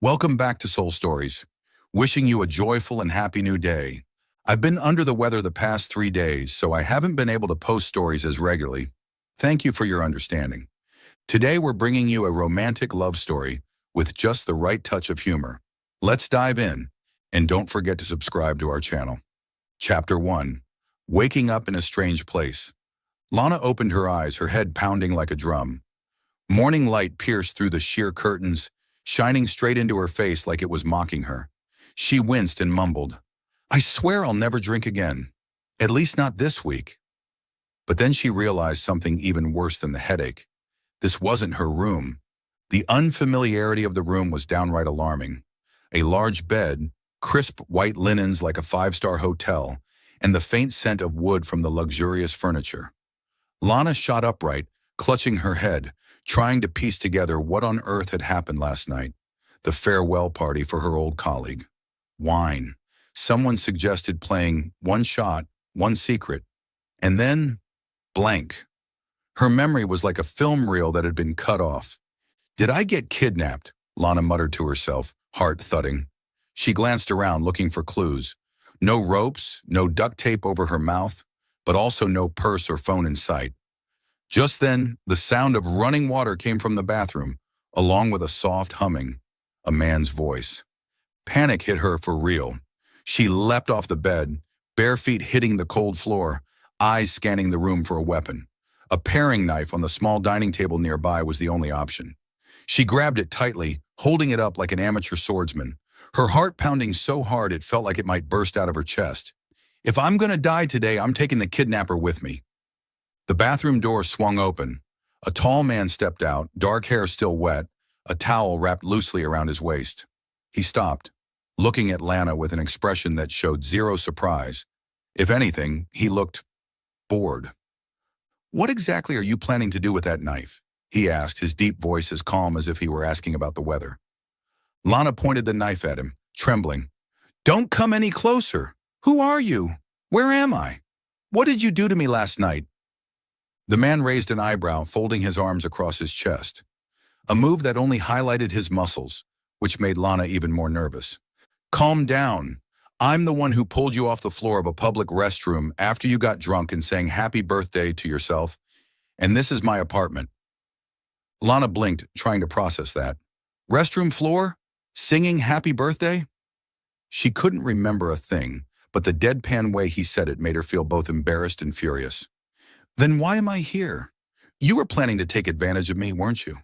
Welcome back to Soul Stories. Wishing you a joyful and happy new day. I've been under the weather the past 3 days, so I haven't been able to post stories as regularly. Thank you for your understanding. Today we're bringing you a romantic love story with just the right touch of humor. Let's dive in, and don't forget to subscribe to our channel. Chapter 1. Waking up in a strange place. Lana opened her eyes, her head pounding like a drum. Morning light pierced through the sheer curtains, shining straight into her face like it was mocking her. She winced and mumbled, "I swear I'll never drink again. At least not this week." But then she realized something even worse than the headache. This wasn't her room. The unfamiliarity of the room was downright alarming. A large bed, crisp white linens like a five-star hotel, and the faint scent of wood from the luxurious furniture. Lana shot upright, clutching her head, trying to piece together what on earth had happened last night. The farewell party for her old colleague. Wine. Someone suggested playing one shot, one secret. And then, blank. Her memory was like a film reel that had been cut off. "Did I get kidnapped?" Lana muttered to herself, heart thudding. She glanced around looking for clues. No ropes, no duct tape over her mouth, but also no purse or phone in sight. Just then, the sound of running water came from the bathroom, along with a soft humming. A man's voice. Panic hit her for real. She leapt off the bed, bare feet hitting the cold floor, eyes scanning the room for a weapon. A paring knife on the small dining table nearby was the only option. She grabbed it tightly, holding it up like an amateur swordsman, her heart pounding so hard it felt like it might burst out of her chest. "If I'm gonna die today, I'm taking the kidnapper with me." The bathroom door swung open. A tall man stepped out, dark hair still wet, a towel wrapped loosely around his waist. He stopped, looking at Lana with an expression that showed zero surprise. If anything, he looked bored. "What exactly are you planning to do with that knife?" he asked, his deep voice as calm as if he were asking about the weather. Lana pointed the knife at him, trembling. "Don't come any closer! Who are you? Where am I? What did you do to me last night?" The man raised an eyebrow, folding his arms across his chest. A move that only highlighted his muscles, which made Lana even more nervous. "Calm down. I'm the one who pulled you off the floor of a public restroom after you got drunk and sang happy birthday to yourself, and this is my apartment." Lana blinked, trying to process that. Restroom floor? Singing happy birthday? She couldn't remember a thing, but the deadpan way he said it made her feel both embarrassed and furious. "Then why am I here? You were planning to take advantage of me, weren't you?"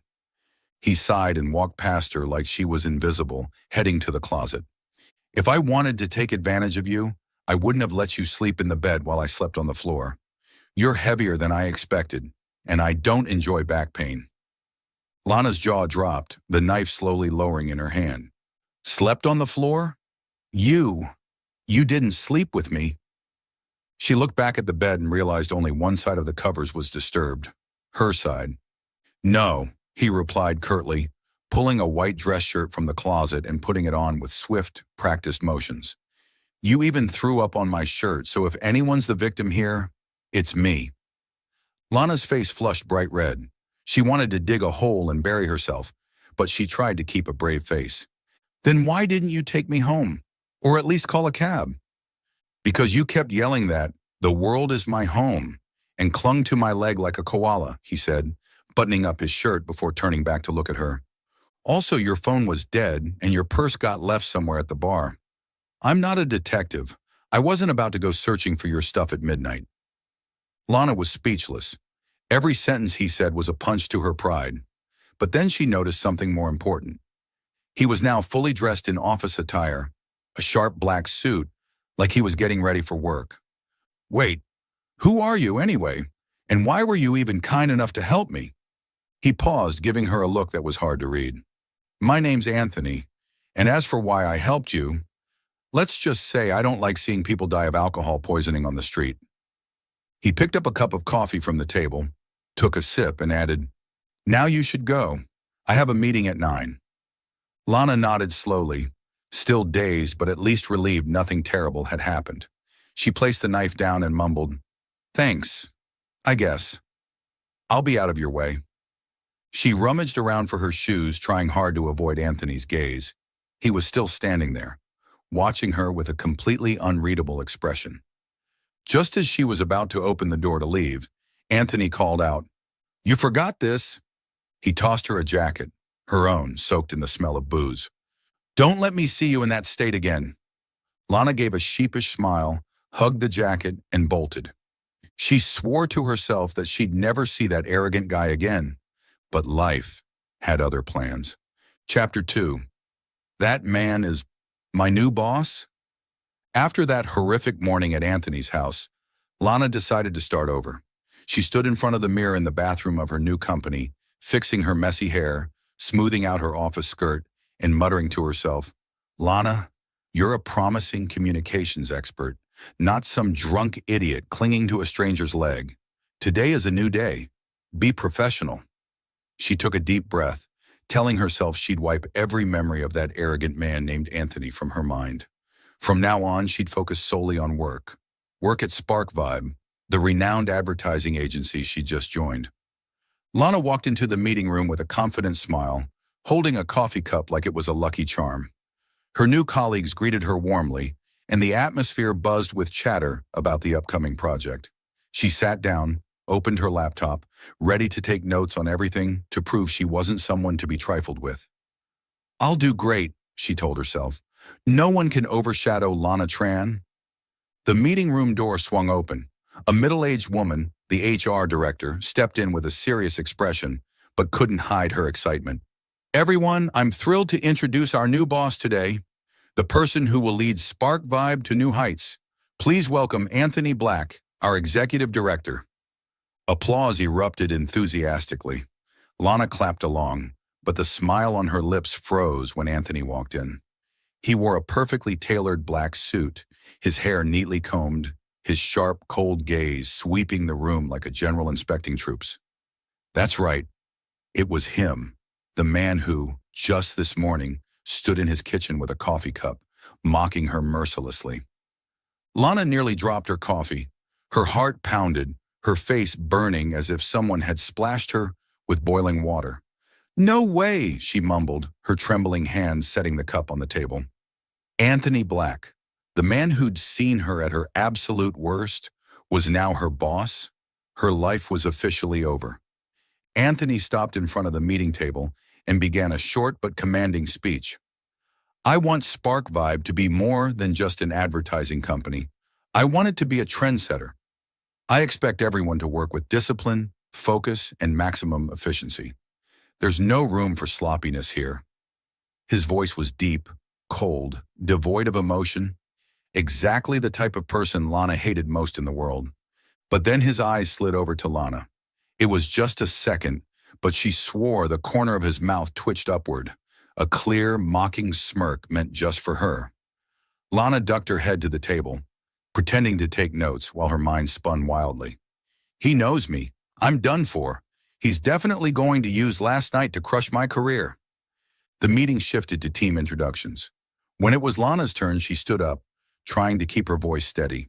He sighed and walked past her like she was invisible, heading to the closet. "If I wanted to take advantage of you, I wouldn't have let you sleep in the bed while I slept on the floor. You're heavier than I expected, and I don't enjoy back pain." Lana's jaw dropped, the knife slowly lowering in her hand. "Slept on the floor? You didn't sleep with me." She looked back at the bed and realized only one side of the covers was disturbed. Her side. "No," he replied curtly, pulling a white dress shirt from the closet and putting it on with swift, practiced motions. "You even threw up on my shirt, so if anyone's the victim here, it's me." Lana's face flushed bright red. She wanted to dig a hole and bury herself, but she tried to keep a brave face. "Then why didn't you take me home? Or at least call a cab?" "Because you kept yelling that, 'The world is my home,' and clung to my leg like a koala," he said, buttoning up his shirt before turning back to look at her. "Also, your phone was dead and your purse got left somewhere at the bar. I'm not a detective. I wasn't about to go searching for your stuff at midnight." Lana was speechless. Every sentence he said was a punch to her pride. But then she noticed something more important. He was now fully dressed in office attire, a sharp black suit, like he was getting ready for work. "Wait, who are you anyway? And why were you even kind enough to help me?" He paused, giving her a look that was hard to read. "My name's Anthony, and as for why I helped you, let's just say I don't like seeing people die of alcohol poisoning on the street." He picked up a cup of coffee from the table, took a sip, and added, "Now you should go. I have a meeting at 9. Lana nodded slowly, still dazed but at least relieved nothing terrible had happened. She placed the knife down and mumbled, "Thanks, I guess. I'll be out of your way." She rummaged around for her shoes, trying hard to avoid Anthony's gaze. He was still standing there, watching her with a completely unreadable expression. Just as she was about to open the door to leave, Anthony called out, "You forgot this." He tossed her a jacket, her own, soaked in the smell of booze. "Don't let me see you in that state again." Lana gave a sheepish smile, hugged the jacket, and bolted. She swore to herself that she'd never see that arrogant guy again. But life had other plans. Chapter 2. That man is my new boss? After that horrific morning at Anthony's house, Lana decided to start over. She stood in front of the mirror in the bathroom of her new company, fixing her messy hair, smoothing out her office skirt, and muttering to herself, "Lana, you're a promising communications expert, not some drunk idiot clinging to a stranger's leg. Today is a new day. Be professional." She took a deep breath, telling herself she'd wipe every memory of that arrogant man named Anthony from her mind. From now on, she'd focus solely on work. Work at Spark Vibe, the renowned advertising agency she'd just joined. Lana walked into the meeting room with a confident smile, holding a coffee cup like it was a lucky charm. Her new colleagues greeted her warmly, and the atmosphere buzzed with chatter about the upcoming project. She sat down, opened her laptop, ready to take notes on everything to prove she wasn't someone to be trifled with. "I'll do great," she told herself. "No one can overshadow Lana Tran." The meeting room door swung open. A middle-aged woman, the HR director, stepped in with a serious expression, but couldn't hide her excitement. "Everyone, I'm thrilled to introduce our new boss today, the person who will lead Spark Vibe to new heights. Please welcome Anthony Black, our executive director." Applause erupted enthusiastically. Lana clapped along, but the smile on her lips froze when Anthony walked in. He wore a perfectly tailored black suit, his hair neatly combed, his sharp, cold gaze sweeping the room like a general inspecting troops. That's right. It was him, the man who, just this morning, stood in his kitchen with a coffee cup, mocking her mercilessly. Lana nearly dropped her coffee. Her heart pounded, her face burning as if someone had splashed her with boiling water. "No way," she mumbled, her trembling hands setting the cup on the table. Anthony Black, the man who'd seen her at her absolute worst, was now her boss. Her life was officially over. Anthony stopped in front of the meeting table and began a short but commanding speech. "I want Spark Vibe to be more than just an advertising company. I want it to be a trendsetter. I expect everyone to work with discipline, focus, and maximum efficiency. There's no room for sloppiness here." His voice was deep, cold, devoid of emotion, exactly the type of person Lana hated most in the world. But then his eyes slid over to Lana. It was just a second, but she swore the corner of his mouth twitched upward, a clear, mocking smirk meant just for her. Lana ducked her head to the table, pretending to take notes while her mind spun wildly. "He knows me. I'm done for. He's definitely going to use last night to crush my career." The meeting shifted to team introductions. When it was Lana's turn, she stood up, trying to keep her voice steady.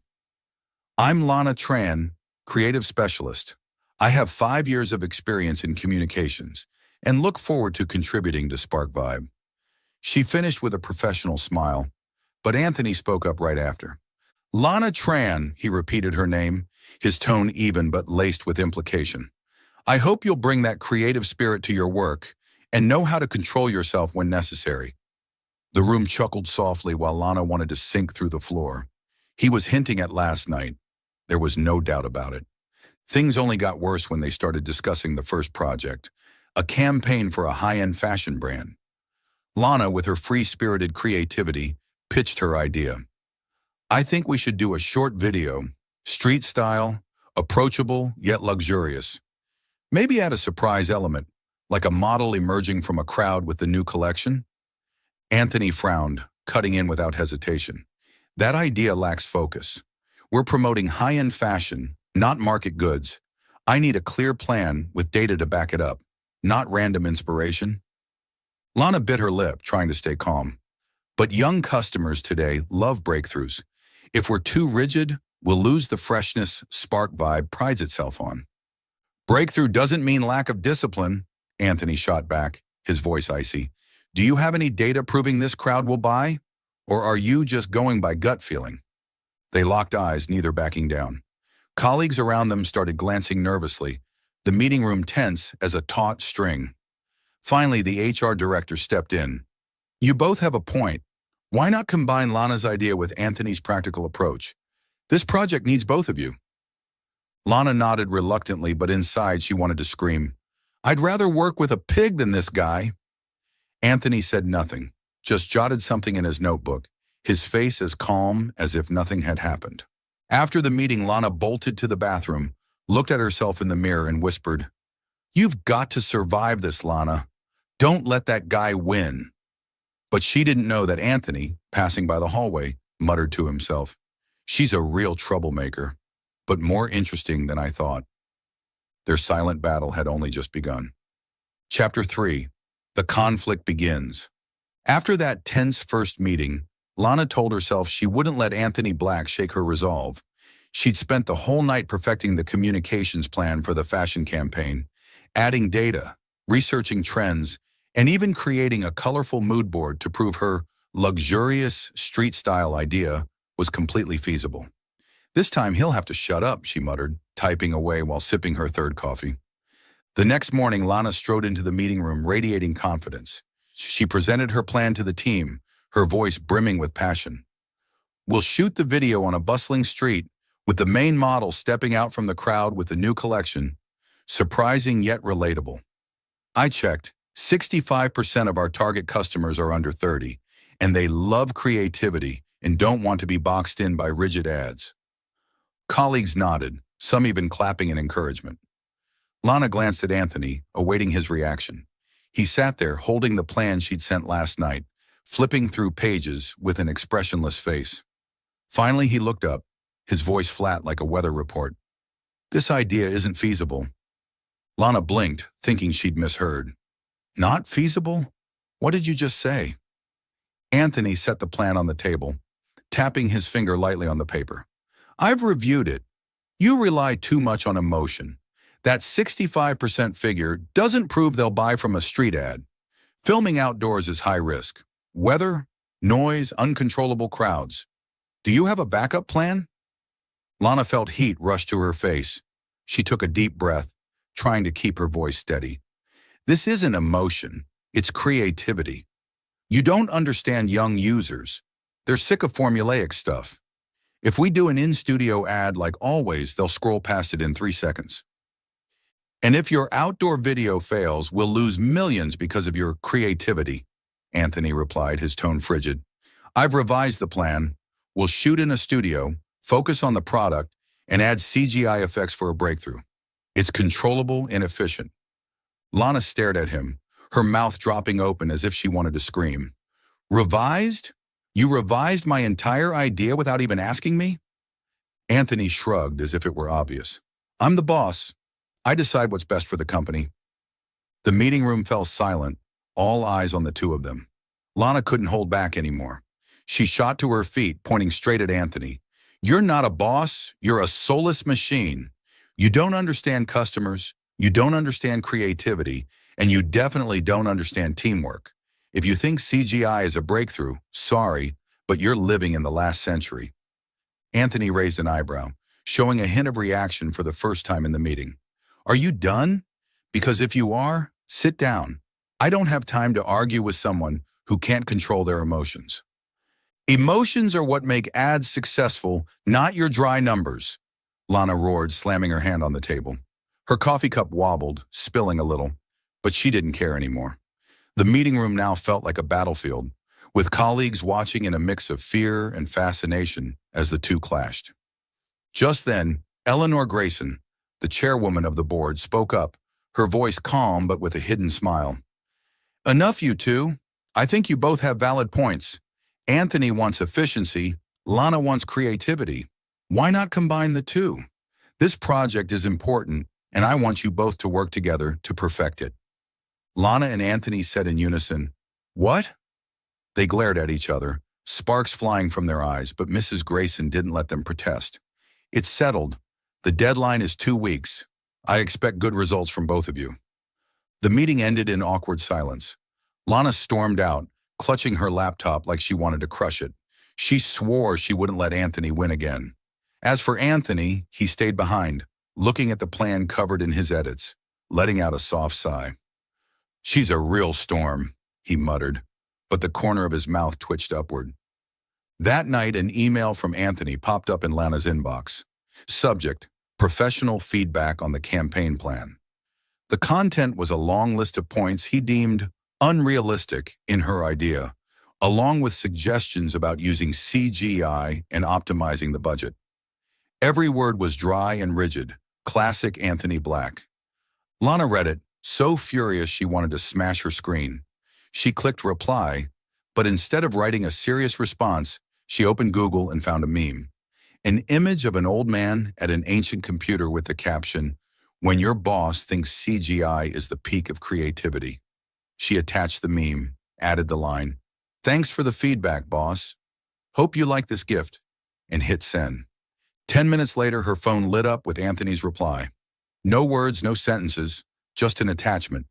"I'm Lana Tran, creative specialist. I have 5 years of experience in communications and look forward to contributing to Spark Vibe." She finished with a professional smile, but Anthony spoke up right after. "Lana Tran," he repeated her name, his tone even but laced with implication. "I hope you'll bring that creative spirit to your work and know how to control yourself when necessary." The room chuckled softly while Lana wanted to sink through the floor. He was hinting at last night. There was no doubt about it. Things only got worse when they started discussing the first project, a campaign for a high-end fashion brand. Lana, with her free-spirited creativity, pitched her idea. "I think we should do a short video, street style, approachable yet luxurious. Maybe add a surprise element, like a model emerging from a crowd with the new collection." Anthony frowned, cutting in without hesitation. "That idea lacks focus. We're promoting high-end fashion, not market goods. I need a clear plan with data to back it up, not random inspiration." Lana bit her lip, trying to stay calm. "But young customers today love breakthroughs. If we're too rigid, we'll lose the freshness Spark Vibe prides itself on." "Breakthrough doesn't mean lack of discipline," Anthony shot back, his voice icy. Do you have any data proving this crowd will buy? Or are you just going by gut feeling? They locked eyes, neither backing down. Colleagues around them started glancing nervously, the meeting room tense as a taut string. Finally, the HR director stepped in. You both have a point. Why not combine Lana's idea with Anthony's practical approach? This project needs both of you. Lana nodded reluctantly, but inside she wanted to scream. I'd rather work with a pig than this guy. Anthony said nothing, just jotted something in his notebook, his face as calm as if nothing had happened. After the meeting, Lana bolted to the bathroom, looked at herself in the mirror and whispered, You've got to survive this, Lana. Don't let that guy win. But she didn't know that Anthony, passing by the hallway, muttered to himself, She's a real troublemaker, but more interesting than I thought. Their silent battle had only just begun. Chapter 3. The conflict begins. After that tense first meeting, Lana told herself she wouldn't let Anthony Black shake her resolve. She'd spent the whole night perfecting the communications plan for the fashion campaign, adding data, researching trends, and even creating a colorful mood board to prove her luxurious street-style idea was completely feasible. This time he'll have to shut up, she muttered, typing away while sipping her third coffee. The next morning, Lana strode into the meeting room, radiating confidence. She presented her plan to the team, her voice brimming with passion. We'll shoot the video on a bustling street, with the main model stepping out from the crowd with the new collection. Surprising yet relatable. I checked. 65% of our target customers are under 30, and they love creativity and don't want to be boxed in by rigid ads. Colleagues nodded, some even clapping in encouragement. Lana glanced at Anthony, awaiting his reaction. He sat there, holding the plan she'd sent last night, flipping through pages with an expressionless face. Finally, he looked up, his voice flat like a weather report. This idea isn't feasible. Lana blinked, thinking she'd misheard. Not feasible? What did you just say? Anthony set the plan on the table, tapping his finger lightly on the paper. I've reviewed it. You rely too much on emotion. That 65% figure doesn't prove they'll buy from a street ad. Filming outdoors is high risk. Weather, noise, uncontrollable crowds. Do you have a backup plan? Lana felt heat rush to her face. She took a deep breath, trying to keep her voice steady. This isn't emotion, it's creativity. You don't understand young users. They're sick of formulaic stuff. If we do an in-studio ad like always, they'll scroll past it in 3 seconds. And if your outdoor video fails, we'll lose millions because of your creativity, Anthony replied, his tone frigid. I've revised the plan. We'll shoot in a studio, focus on the product, and add CGI effects for a breakthrough. It's controllable and efficient. Lana stared at him, her mouth dropping open as if she wanted to scream. Revised? You revised my entire idea without even asking me? Anthony shrugged as if it were obvious. I'm the boss. I decide what's best for the company. The meeting room fell silent, all eyes on the two of them. Lana couldn't hold back anymore. She shot to her feet, pointing straight at Anthony. You're not a boss, you're a soulless machine. You don't understand customers, you don't understand creativity, and you definitely don't understand teamwork. If you think CGI is a breakthrough, sorry, but you're living in the last century. Anthony raised an eyebrow, showing a hint of reaction for the first time in the meeting. Are you done? Because if you are, sit down. I don't have time to argue with someone who can't control their emotions. Emotions are what make ads successful, not your dry numbers, Lana roared, slamming her hand on the table. Her coffee cup wobbled, spilling a little, but she didn't care anymore. The meeting room now felt like a battlefield, with colleagues watching in a mix of fear and fascination as the two clashed. Just then, Eleanor Grayson, the chairwoman of the board, spoke up, her voice calm but with a hidden smile. Enough, you two. I think you both have valid points. Anthony wants efficiency, Lana wants creativity. Why not combine the two? This project is important, and I want you both to work together to perfect it. Lana and Anthony said in unison, What? They glared at each other, sparks flying from their eyes, but Mrs. Grayson didn't let them protest. It's settled. The deadline is 2 weeks. I expect good results from both of you. The meeting ended in awkward silence. Lana stormed out, clutching her laptop like she wanted to crush it. She swore she wouldn't let Anthony win again. As for Anthony, he stayed behind, looking at the plan covered in his edits, letting out a soft sigh. "She's a real storm," he muttered, but the corner of his mouth twitched upward. That night, an email from Anthony popped up in Lana's inbox. Subject: professional feedback on the campaign plan. The content was a long list of points he deemed unrealistic in her idea, along with suggestions about using CGI and optimizing the budget. Every word was dry and rigid, classic Anthony Black. Lana read it, so furious she wanted to smash her screen. She clicked reply, but instead of writing a serious response, she opened Google and found a meme. An image of an old man at an ancient computer with the caption, "When your boss thinks CGI is the peak of creativity." She attached the meme, added the line, "Thanks for the feedback, boss. Hope you like this gift," and hit send. 10 minutes later, her phone lit up with Anthony's reply. No words, no sentences, just an attachment.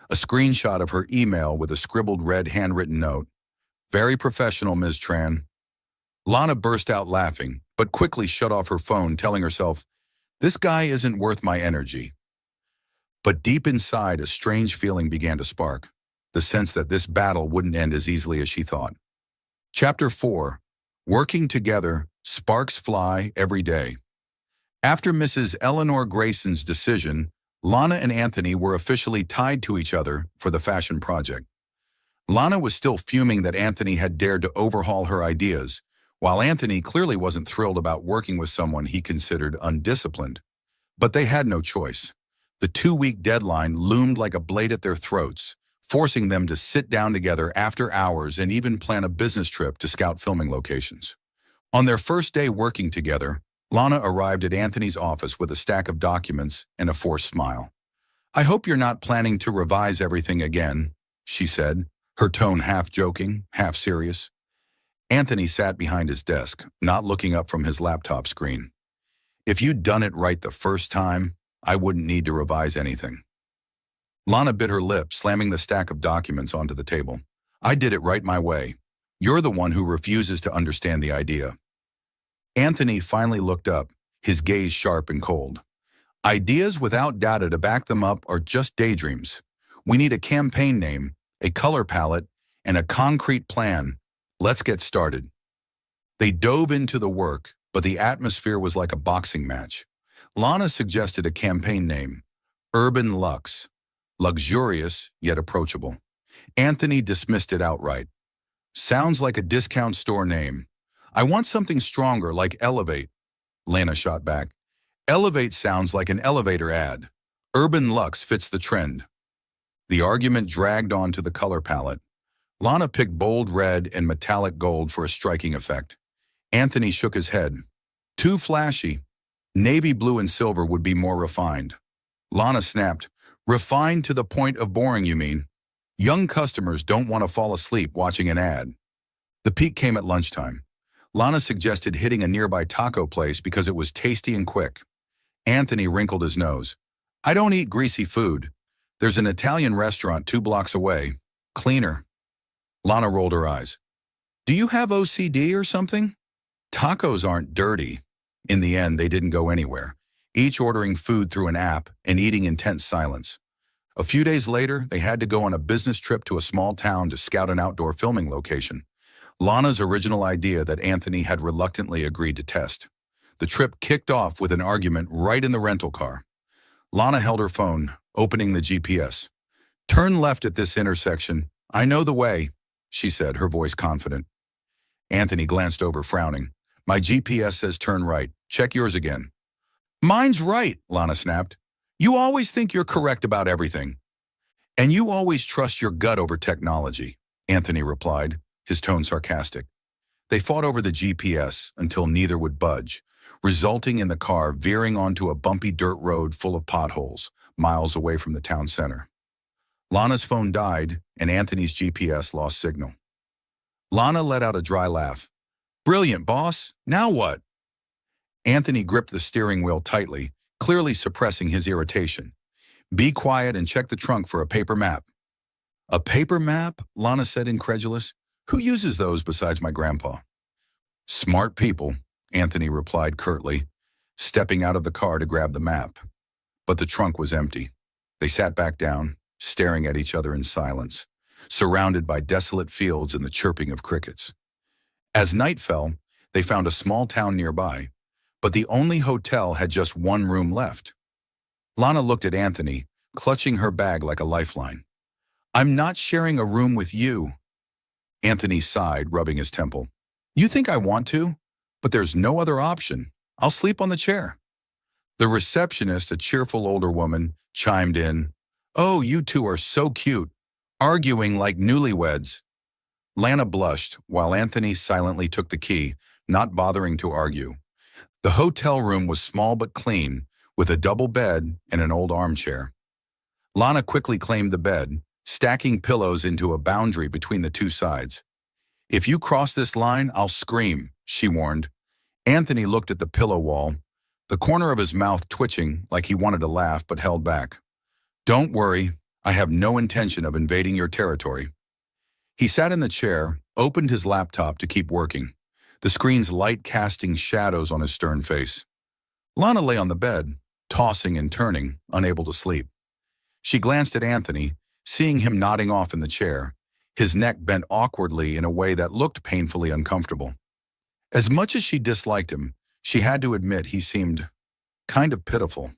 A screenshot of her email with a scribbled red handwritten note. "Very professional, Ms. Tran." Lana burst out laughing, but quickly shut off her phone, telling herself, "This guy isn't worth my energy." But deep inside, a strange feeling began to spark, the sense that this battle wouldn't end as easily as she thought. Chapter 4. Working Together, Sparks Fly Every Day. After Mrs. Eleanor Grayson's decision, Lana and Anthony were officially tied to each other for the fashion project. Lana was still fuming that Anthony had dared to overhaul her ideas, while Anthony clearly wasn't thrilled about working with someone he considered undisciplined. But they had no choice. The 2-week deadline loomed like a blade at their throats, forcing them to sit down together after hours and even plan a business trip to scout filming locations. On their first day working together, Lana arrived at Anthony's office with a stack of documents and a forced smile. "I hope you're not planning to revise everything again," she said, her tone half joking, half serious. Anthony sat behind his desk, not looking up from his laptop screen. "If you'd done it right the first time, I wouldn't need to revise anything." Lana bit her lip, slamming the stack of documents onto the table. "I did it right my way. You're the one who refuses to understand the idea." Anthony finally looked up, his gaze sharp and cold. "Ideas without data to back them up are just daydreams. We need a campaign name, a color palette, and a concrete plan. Let's get started." They dove into the work, but the atmosphere was like a boxing match. Lana suggested a campaign name, Urban Luxe, luxurious yet approachable. Anthony dismissed it outright. "Sounds like a discount store name. I want something stronger, like Elevate." Lana shot back. "Elevate sounds like an elevator ad. Urban Luxe fits the trend." The argument dragged on to the color palette. Lana picked bold red and metallic gold for a striking effect. Anthony shook his head. "Too flashy. Navy blue and silver would be more refined." Lana snapped. "Refined to the point of boring, you mean? Young customers don't want to fall asleep watching an ad." The peak came at lunchtime. Lana suggested hitting a nearby taco place because it was tasty and quick. Anthony wrinkled his nose. "I don't eat greasy food. There's an Italian restaurant 2 blocks away. Cleaner." Lana rolled her eyes. "Do you have OCD or something? Tacos aren't dirty." In the end, they didn't go anywhere, each ordering food through an app and eating in tense silence. A few days later, they had to go on a business trip to a small town to scout an outdoor filming location. Lana's original idea that Anthony had reluctantly agreed to test. The trip kicked off with an argument right in the rental car. Lana held her phone, opening the GPS. "Turn left at this intersection. I know the way," she said, her voice confident. Anthony glanced over, frowning. "My GPS says turn right. Check yours again." "Mine's right," Lana snapped. "You always think you're correct about everything." "And you always trust your gut over technology," Anthony replied, his tone sarcastic. They fought over the GPS until neither would budge, resulting in the car veering onto a bumpy dirt road full of potholes, miles away from the town center. Lana's phone died, and Anthony's GPS lost signal. Lana let out a dry laugh. "Brilliant, boss. Now what?" Anthony gripped the steering wheel tightly, clearly suppressing his irritation. "Be quiet and check the trunk for a paper map." A paper map? Lana said, incredulous. Who uses those besides my grandpa? Smart people, Anthony replied curtly, stepping out of the car to grab the map. But the trunk was empty. They sat back down, staring at each other in silence, surrounded by desolate fields and the chirping of crickets. As night fell, they found a small town nearby, but the only hotel had just one room left. Lana looked at Anthony, clutching her bag like a lifeline. I'm not sharing a room with you. Anthony sighed, rubbing his temple. You think I want to? But there's no other option. I'll sleep on the chair. The receptionist, a cheerful older woman, chimed in. Oh, you two are so cute, arguing like newlyweds. Lana blushed, while Anthony silently took the key, not bothering to argue. The hotel room was small but clean, with a double bed and an old armchair. Lana quickly claimed the bed, stacking pillows into a boundary between the two sides. If you cross this line, I'll scream, she warned. Anthony looked at the pillow wall, the corner of his mouth twitching like he wanted to laugh but held back. Don't worry, I have no intention of invading your territory. He sat in the chair, opened his laptop to keep working, the screen's light casting shadows on his stern face. Lana lay on the bed, tossing and turning, unable to sleep. She glanced at Anthony, seeing him nodding off in the chair, his neck bent awkwardly in a way that looked painfully uncomfortable. As much as she disliked him, she had to admit he seemed kind of pitiful.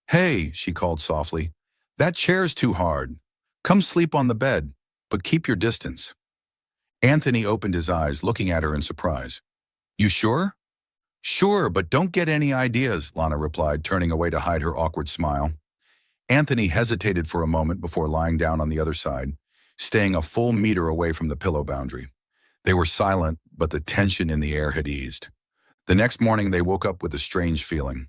Hey, she called softly, that chair's too hard. Come sleep on the bed, but keep your distance. Anthony opened his eyes, looking at her in surprise. You sure? Sure, but don't get any ideas, Lana replied, turning away to hide her awkward smile. Anthony hesitated for a moment before lying down on the other side, staying a full meter away from the pillow boundary. They were silent, but the tension in the air had eased. The next morning, they woke up with a strange feeling.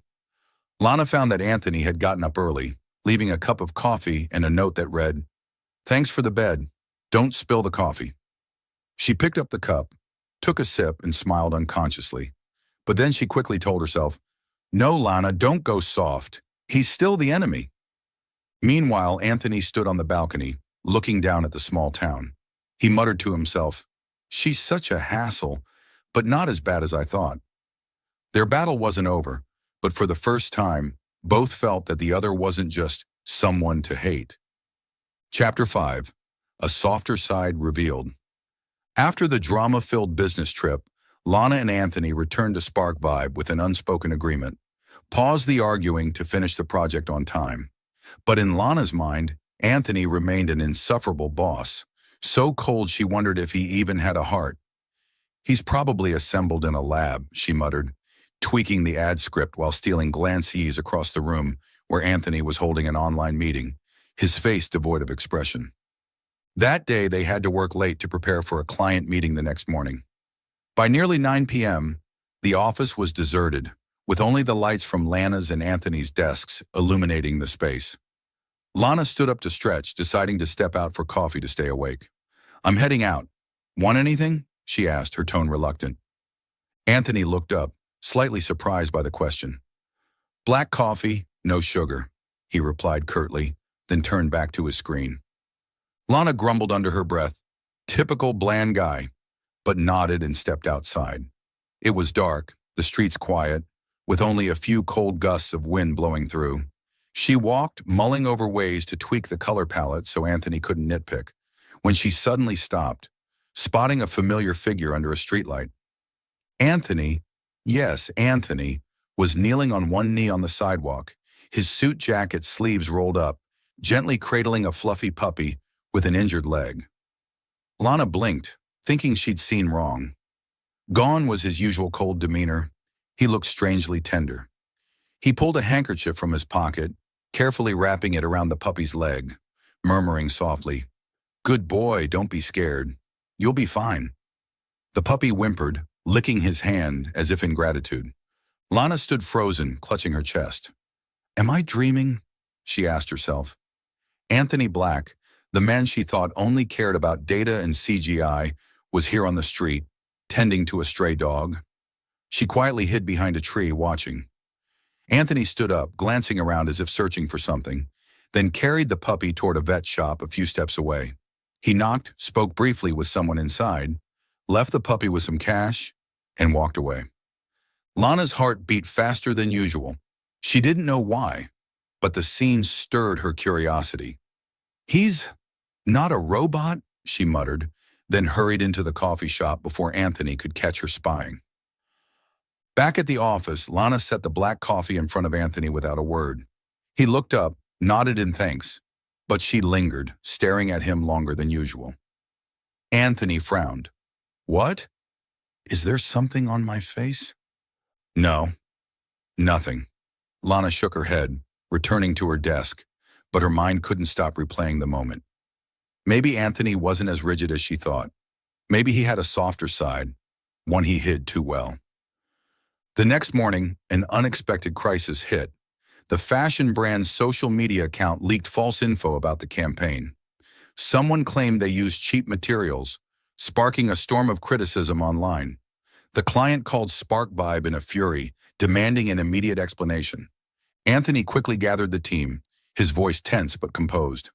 Lana found that Anthony had gotten up early, leaving a cup of coffee and a note that read, Thanks for the bed. Don't spill the coffee. She picked up the cup, took a sip, and smiled unconsciously. But then she quickly told herself, No, Lana, don't go soft. He's still the enemy. Meanwhile, Anthony stood on the balcony, looking down at the small town. He muttered to himself, She's such a hassle, but not as bad as I thought. Their battle wasn't over, but for the first time, both felt that the other wasn't just someone to hate. Chapter 5. A Softer Side Revealed. After the drama-filled business trip, Lana and Anthony returned to Spark Vibe with an unspoken agreement. Pause the arguing to finish the project on time. But in Lana's mind, Anthony remained an insufferable boss, so cold she wondered if he even had a heart. He's probably assembled in a lab, she muttered, tweaking the ad script while stealing glances across the room where Anthony was holding an online meeting, his face devoid of expression. That day, they had to work late to prepare for a client meeting the next morning. By nearly 9 p.m., the office was deserted, with only the lights from Lana's and Anthony's desks illuminating the space. Lana stood up to stretch, deciding to step out for coffee to stay awake. I'm heading out. Want anything? She asked, her tone reluctant. Anthony looked up, slightly surprised by the question. Black coffee, no sugar, he replied curtly, then turned back to his screen. Lana grumbled under her breath, typical bland guy, but nodded and stepped outside. It was dark, the streets quiet, with only a few cold gusts of wind blowing through. She walked, mulling over ways to tweak the color palette so Anthony couldn't nitpick, when she suddenly stopped, spotting a familiar figure under a streetlight. Anthony, yes, Anthony, was kneeling on one knee on the sidewalk, his suit jacket sleeves rolled up, gently cradling a fluffy puppy with an injured leg. Lana blinked, thinking she'd seen wrong. Gone was his usual cold demeanor. He looked strangely tender. He pulled a handkerchief from his pocket, carefully wrapping it around the puppy's leg, murmuring softly, Good boy, don't be scared. You'll be fine. The puppy whimpered, licking his hand as if in gratitude. Lana stood frozen, clutching her chest. Am I dreaming? She asked herself. Anthony Black, the man she thought only cared about data and CGI, was here on the street, tending to a stray dog. She quietly hid behind a tree, watching. Anthony stood up, glancing around as if searching for something, then carried the puppy toward a vet shop a few steps away. He knocked, spoke briefly with someone inside, left the puppy with some cash, and walked away. Lana's heart beat faster than usual. She didn't know why, but the scene stirred her curiosity. "He's not a robot?" she muttered, then hurried into the coffee shop before Anthony could catch her spying. Back at the office, Lana set the black coffee in front of Anthony without a word. He looked up, nodded in thanks, but she lingered, staring at him longer than usual. Anthony frowned. "What? Is there something on my face?" "No, nothing." Lana shook her head, returning to her desk, but her mind couldn't stop replaying the moment. Maybe Anthony wasn't as rigid as she thought. Maybe he had a softer side, one he hid too well. The next morning, an unexpected crisis hit. The fashion brand's social media account leaked false info about the campaign. Someone claimed they used cheap materials, sparking a storm of criticism online. The client called SparkVibe in a fury, demanding an immediate explanation. Anthony quickly gathered the team, his voice tense but composed.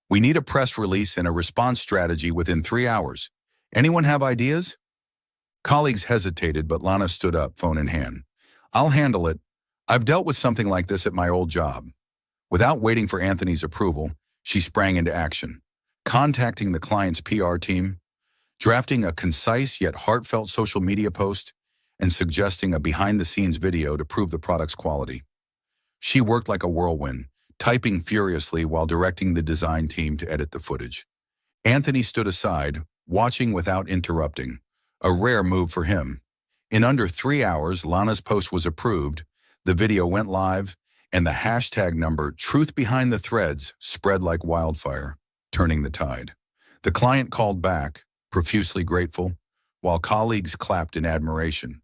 "We need a press release and a response strategy within 3 hours. Anyone have ideas?" Colleagues hesitated, but Lana stood up, phone in hand. "I'll handle it. I've dealt with something like this at my old job." Without waiting for Anthony's approval, she sprang into action, contacting the client's PR team, drafting a concise yet heartfelt social media post, and suggesting a behind-the-scenes video to prove the product's quality. She worked like a whirlwind, typing furiously while directing the design team to edit the footage. Anthony stood aside, watching without interrupting, a rare move for him. In under 3 hours, Lana's post was approved, the video went live, and the hashtag number #TruthBehindTheThreads spread like wildfire, turning the tide. The client called back, profusely grateful, while colleagues clapped in admiration.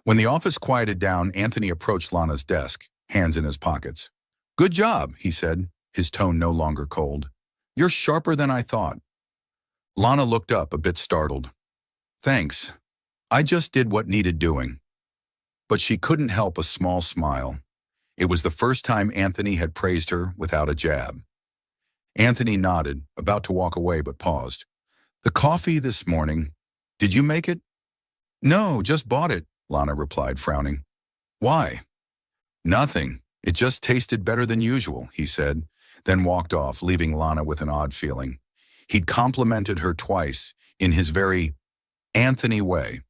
When the office quieted down, Anthony approached Lana's desk, hands in his pockets. "Good job," he said, his tone no longer cold. "You're sharper than I thought." Lana looked up, a bit startled. "Thanks. I just did what needed doing." But she couldn't help a small smile. It was the first time Anthony had praised her without a jab. Anthony nodded, about to walk away, but paused. "The coffee this morning, did you make it?" "No, just bought it," Lana replied, frowning. "Why?" "Nothing. It just tasted better than usual," he said, then walked off, leaving Lana with an odd feeling. He'd complimented her twice, in his very Anthony way.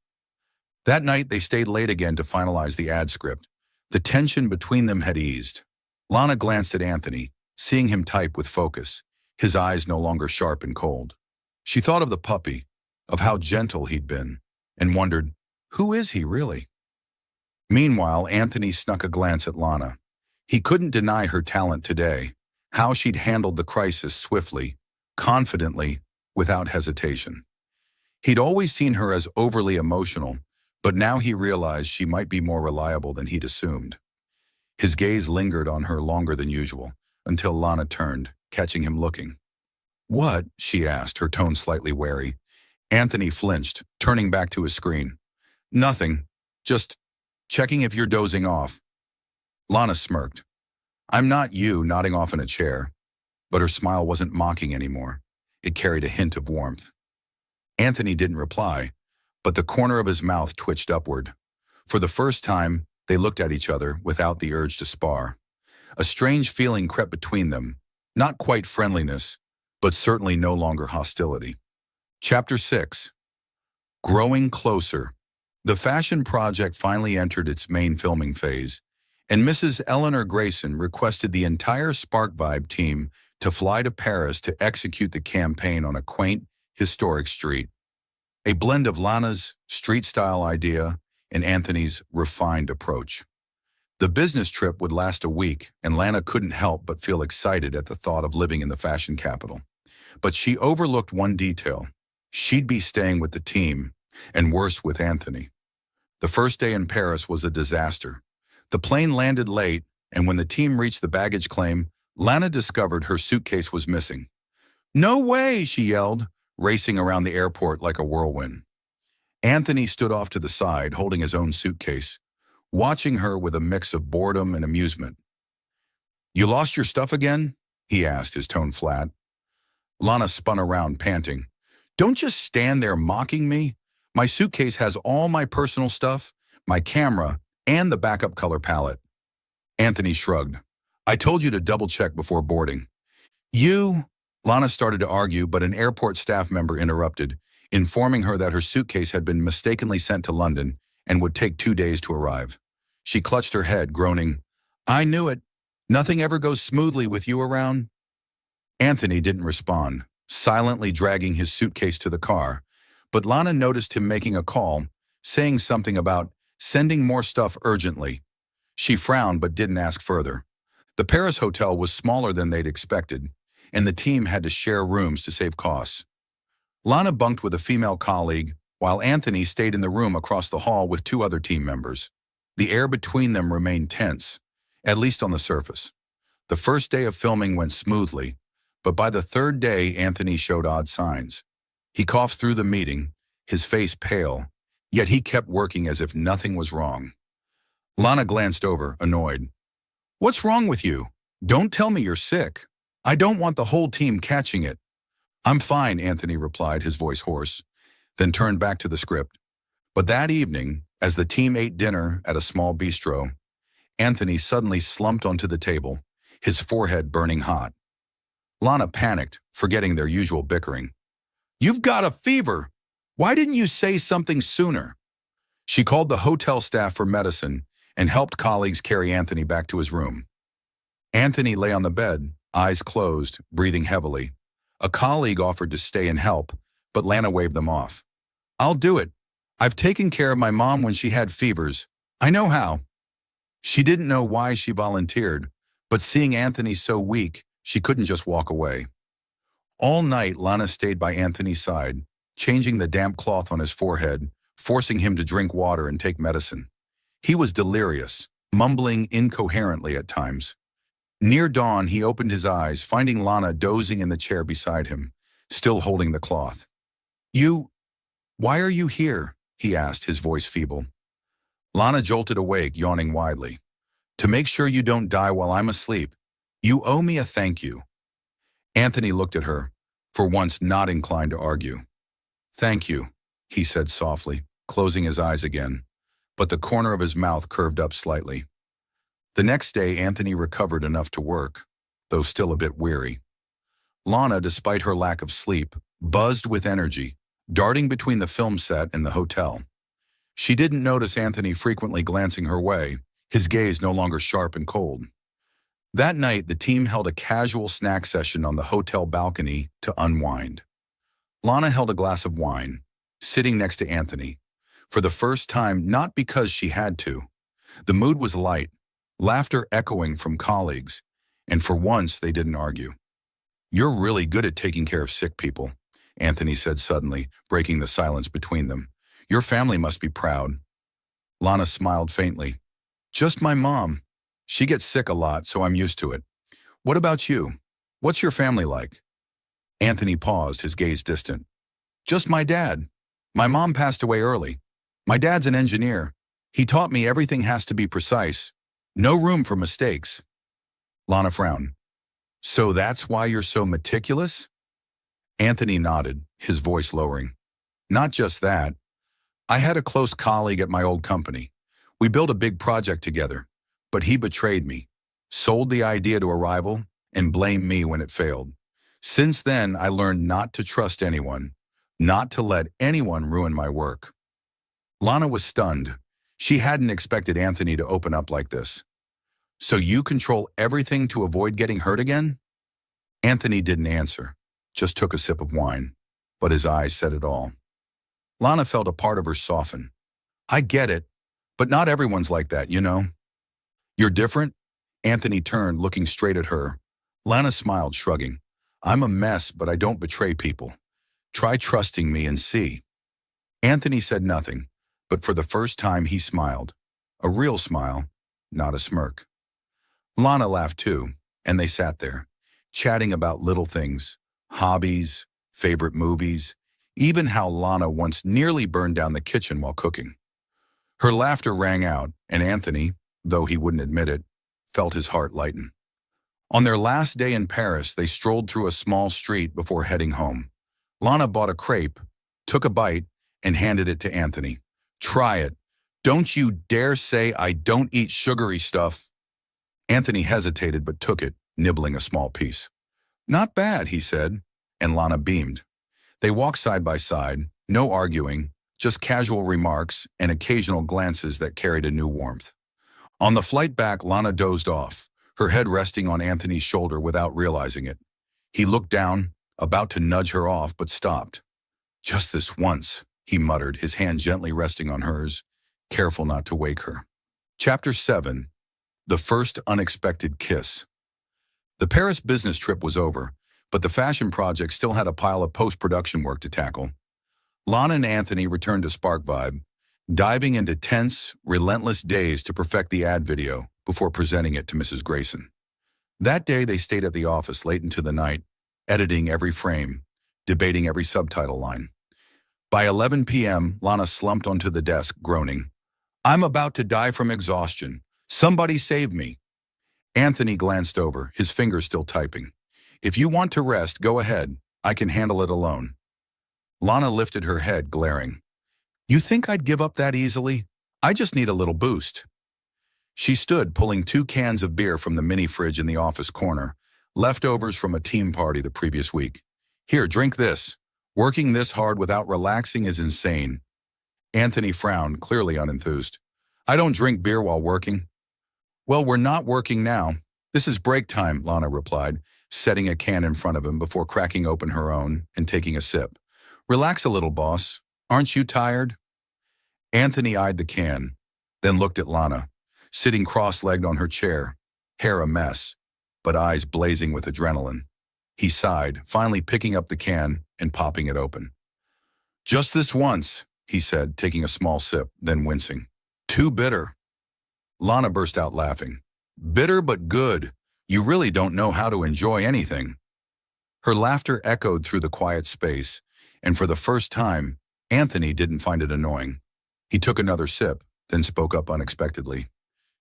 That night, they stayed late again to finalize the ad script. The tension between them had eased. Lana glanced at Anthony, seeing him type with focus, his eyes no longer sharp and cold. She thought of the puppy, of how gentle he'd been, and wondered, who is he really? Meanwhile, Anthony snuck a glance at Lana. He couldn't deny her talent today, how she'd handled the crisis swiftly, confidently, without hesitation. He'd always seen her as overly emotional, but now he realized she might be more reliable than he'd assumed. His gaze lingered on her longer than usual, until Lana turned, catching him looking. "What?" she asked, her tone slightly wary. Anthony flinched, turning back to his screen. "Nothing. Just checking if you're dozing off." Lana smirked. "I'm not you," nodding off in a chair. But her smile wasn't mocking anymore. It carried a hint of warmth. Anthony didn't reply, but the corner of his mouth twitched upward. For the first time, they looked at each other without the urge to spar. A strange feeling crept between them, not quite friendliness, but certainly no longer hostility. Chapter 6. Growing Closer. The fashion project finally entered its main filming phase, and Mrs. Eleanor Grayson requested the entire SparkVibe team to fly to Paris to execute the campaign on a quaint, historic street. A blend of Lana's street-style idea and Anthony's refined approach. The business trip would last a week, and Lana couldn't help but feel excited at the thought of living in the fashion capital. But she overlooked one detail. She'd be staying with the team, and worse, with Anthony. The first day in Paris was a disaster. The plane landed late, and when the team reached the baggage claim, Lana discovered her suitcase was missing. "No way!" she yelled, racing around the airport like a whirlwind. Anthony stood off to the side, holding his own suitcase, watching her with a mix of boredom and amusement. "You lost your stuff again?" he asked, his tone flat. Lana spun around, panting. Don't just stand there mocking me. My suitcase has all my personal stuff, my camera, and the backup color palette. Anthony shrugged. I told you to double-check before boarding. You... Lana started to argue, but an airport staff member interrupted, informing her that her suitcase had been mistakenly sent to London and would take 2 days to arrive. She clutched her head, groaning, I knew it. Nothing ever goes smoothly with you around. Anthony didn't respond, silently dragging his suitcase to the car, but Lana noticed him making a call, saying something about sending more stuff urgently. She frowned but didn't ask further. The Paris hotel was smaller than they'd expected, and the team had to share rooms to save costs. Lana bunked with a female colleague, while Anthony stayed in the room across the hall with 2 other team members. The air between them remained tense, at least on the surface. The first day of filming went smoothly, but by the 3rd day, Anthony showed odd signs. He coughed through the meeting, his face pale, yet he kept working as if nothing was wrong. Lana glanced over, annoyed. What's wrong with you? Don't tell me you're sick. I don't want the whole team catching it. I'm fine, Anthony replied, his voice hoarse, then turned back to the script. But that evening, as the team ate dinner at a small bistro, Anthony suddenly slumped onto the table, his forehead burning hot. Lana panicked, forgetting their usual bickering. You've got a fever! Why didn't you say something sooner? She called the hotel staff for medicine and helped colleagues carry Anthony back to his room. Anthony lay on the bed, eyes closed, breathing heavily. A colleague offered to stay and help, but Lana waved them off. I'll do it. I've taken care of my mom when she had fevers. I know how. She didn't know why she volunteered, but seeing Anthony so weak, she couldn't just walk away. All night, Lana stayed by Anthony's side, changing the damp cloth on his forehead, forcing him to drink water and take medicine. He was delirious, mumbling incoherently at times. Near dawn, he opened his eyes, finding Lana dozing in the chair beside him, still holding the cloth. Why are you here? He asked, his voice feeble. Lana jolted awake, yawning widely. To make sure you don't die while I'm asleep, you owe me a thank you. Anthony looked at her, for once not inclined to argue. Thank you, he said softly, closing his eyes again, but the corner of his mouth curved up slightly. The next day, Anthony recovered enough to work, though still a bit weary. Lana, despite her lack of sleep, buzzed with energy, darting between the film set and the hotel. She didn't notice Anthony frequently glancing her way, his gaze no longer sharp and cold. That night, the team held a casual snack session on the hotel balcony to unwind. Lana held a glass of wine, sitting next to Anthony, for the first time, not because she had to. The mood was light, laughter echoing from colleagues, and for once they didn't argue. You're really good at taking care of sick people, Anthony said suddenly, breaking the silence between them. Your family must be proud. Lana smiled faintly. Just my mom. She gets sick a lot, so I'm used to it. What about you? What's your family like? Anthony paused, his gaze distant. Just my dad. My mom passed away early. My dad's an engineer. He taught me everything has to be precise. No room for mistakes. Lana frowned. So that's why you're so meticulous? Anthony nodded, his voice lowering. Not just that. I had a close colleague at my old company. We built a big project together, but he betrayed me, sold the idea to a rival, and blamed me when it failed. Since then, I learned not to trust anyone, not to let anyone ruin my work. Lana was stunned. She hadn't expected Anthony to open up like this. So you control everything to avoid getting hurt again? Anthony didn't answer, just took a sip of wine, but his eyes said it all. Lana felt a part of her soften. I get it, but not everyone's like that, you know? You're different? Anthony turned, looking straight at her. Lana smiled, shrugging. I'm a mess, but I don't betray people. Try trusting me and see. Anthony said nothing, but for the first time he smiled. A real smile, not a smirk. Lana laughed too, and they sat there, chatting about little things, hobbies, favorite movies, even how Lana once nearly burned down the kitchen while cooking. Her laughter rang out, and Anthony, though he wouldn't admit it, felt his heart lighten. On their last day in Paris, they strolled through a small street before heading home. Lana bought a crepe, took a bite, and handed it to Anthony. "Try it. Don't you dare say I don't eat sugary stuff." Anthony hesitated but took it, nibbling a small piece. "Not bad," he said, and Lana beamed. They walked side by side, no arguing, just casual remarks and occasional glances that carried a new warmth. On the flight back, Lana dozed off, her head resting on Anthony's shoulder without realizing it. He looked down, about to nudge her off, but stopped. "Just this once," he muttered, his hand gently resting on hers, careful not to wake her. Chapter 7. The First Unexpected Kiss. The Paris business trip was over, but the fashion project still had a pile of post-production work to tackle. Lana and Anthony returned to Spark Vibe, diving into tense, relentless days to perfect the ad video before presenting it to Mrs. Grayson. That day, they stayed at the office late into the night, editing every frame, debating every subtitle line. By 11 p.m., Lana slumped onto the desk, groaning, "I'm about to die from exhaustion. Somebody save me." Anthony glanced over, his fingers still typing. "If you want to rest, go ahead. I can handle it alone." Lana lifted her head, glaring. "You think I'd give up that easily? I just need a little boost." She stood, pulling 2 cans of beer from the mini fridge in the office corner, leftovers from a team party the previous week. "Here, drink this. Working this hard without relaxing is insane." Anthony frowned, clearly unenthused. "I don't drink beer while working." "Well, we're not working now. This is break time," Lana replied, setting a can in front of him before cracking open her own and taking a sip. "Relax a little, boss. Aren't you tired?" Anthony eyed the can, then looked at Lana, sitting cross-legged on her chair, hair a mess, but eyes blazing with adrenaline. He sighed, finally picking up the can and popping it open. "Just this once," he said, taking a small sip, then wincing. "Too bitter." Lana burst out laughing. "Bitter but good. You really don't know how to enjoy anything." Her laughter echoed through the quiet space, and for the first time, Anthony didn't find it annoying. He took another sip, then spoke up unexpectedly.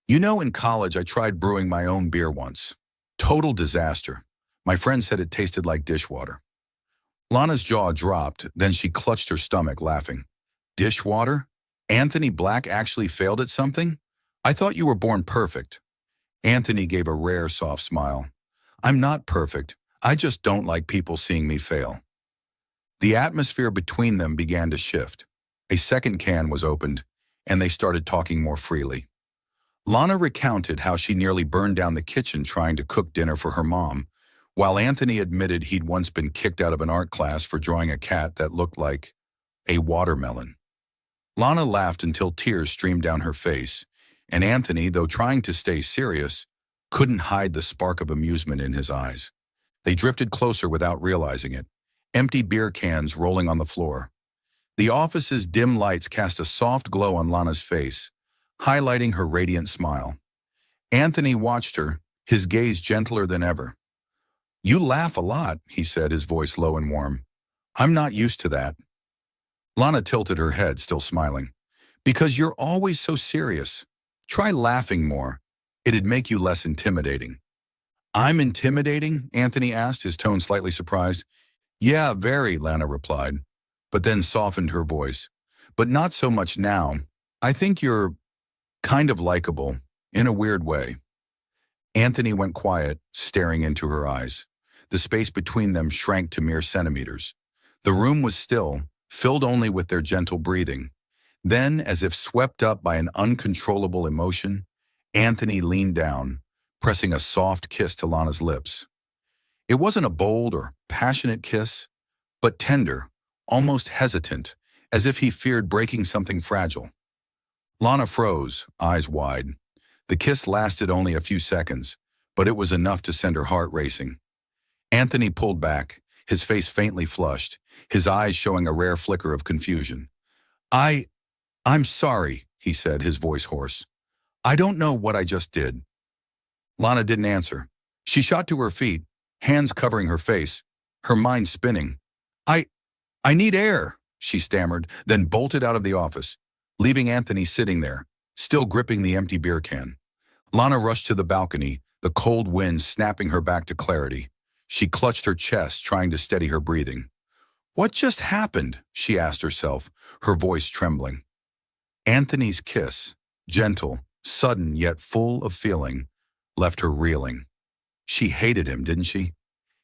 "You know, in college I tried brewing my own beer once. Total disaster. My friend said it tasted like dishwater." Lana's jaw dropped, then she clutched her stomach, laughing. "Dishwater? Anthony Black actually failed at something? I thought you were born perfect." Anthony gave a rare, soft smile. "I'm not perfect. I just don't like people seeing me fail." The atmosphere between them began to shift. A second can was opened, and they started talking more freely. Lana recounted how she nearly burned down the kitchen trying to cook dinner for her mom, while Anthony admitted he'd once been kicked out of an art class for drawing a cat that looked like a watermelon. Lana laughed until tears streamed down her face, and Anthony, though trying to stay serious, couldn't hide the spark of amusement in his eyes. They drifted closer without realizing it, empty beer cans rolling on the floor. The office's dim lights cast a soft glow on Lana's face, highlighting her radiant smile. Anthony watched her, his gaze gentler than ever. "You laugh a lot," he said, his voice low and warm. "I'm not used to that." Lana tilted her head, still smiling. "Because you're always so serious. Try laughing more. It'd make you less intimidating." "I'm intimidating?" Anthony asked, his tone slightly surprised. "Yeah, very," Lana replied, but then softened her voice. "But not so much now. I think you're kind of likable, in a weird way." Anthony went quiet, staring into her eyes. The space between them shrank to mere centimeters. The room was still, filled only with their gentle breathing. Then, as if swept up by an uncontrollable emotion, Anthony leaned down, pressing a soft kiss to Lana's lips. It wasn't a bold or passionate kiss, but tender, almost hesitant, as if he feared breaking something fragile. Lana froze, eyes wide. The kiss lasted only a few seconds, but it was enough to send her heart racing. Anthony pulled back, his face faintly flushed, his eyes showing a rare flicker of confusion. I'm sorry," he said, his voice hoarse. "I don't know what I just did." Lana didn't answer. She shot to her feet, hands covering her face, her mind spinning. I need air," she stammered, then bolted out of the office, leaving Anthony sitting there, still gripping the empty beer can. Lana rushed to the balcony, the cold wind snapping her back to clarity. She clutched her chest, trying to steady her breathing. What just happened? She asked herself, her voice trembling. Anthony's kiss, gentle, sudden yet full of feeling, left her reeling. She hated him, didn't she?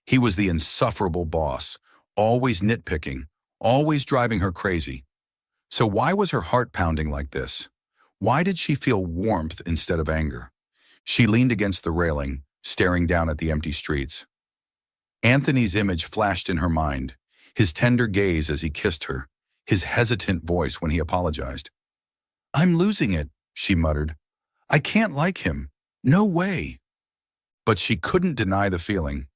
He was the insufferable boss, always nitpicking, always driving her crazy. So why was her heart pounding like this? Why did she feel warmth instead of anger? She leaned against the railing, staring down at the empty streets. Anthony's image flashed in her mind, his tender gaze as he kissed her, his hesitant voice when he apologized. "I'm losing it," she muttered. "I can't like him. No way." But she couldn't deny the feeling.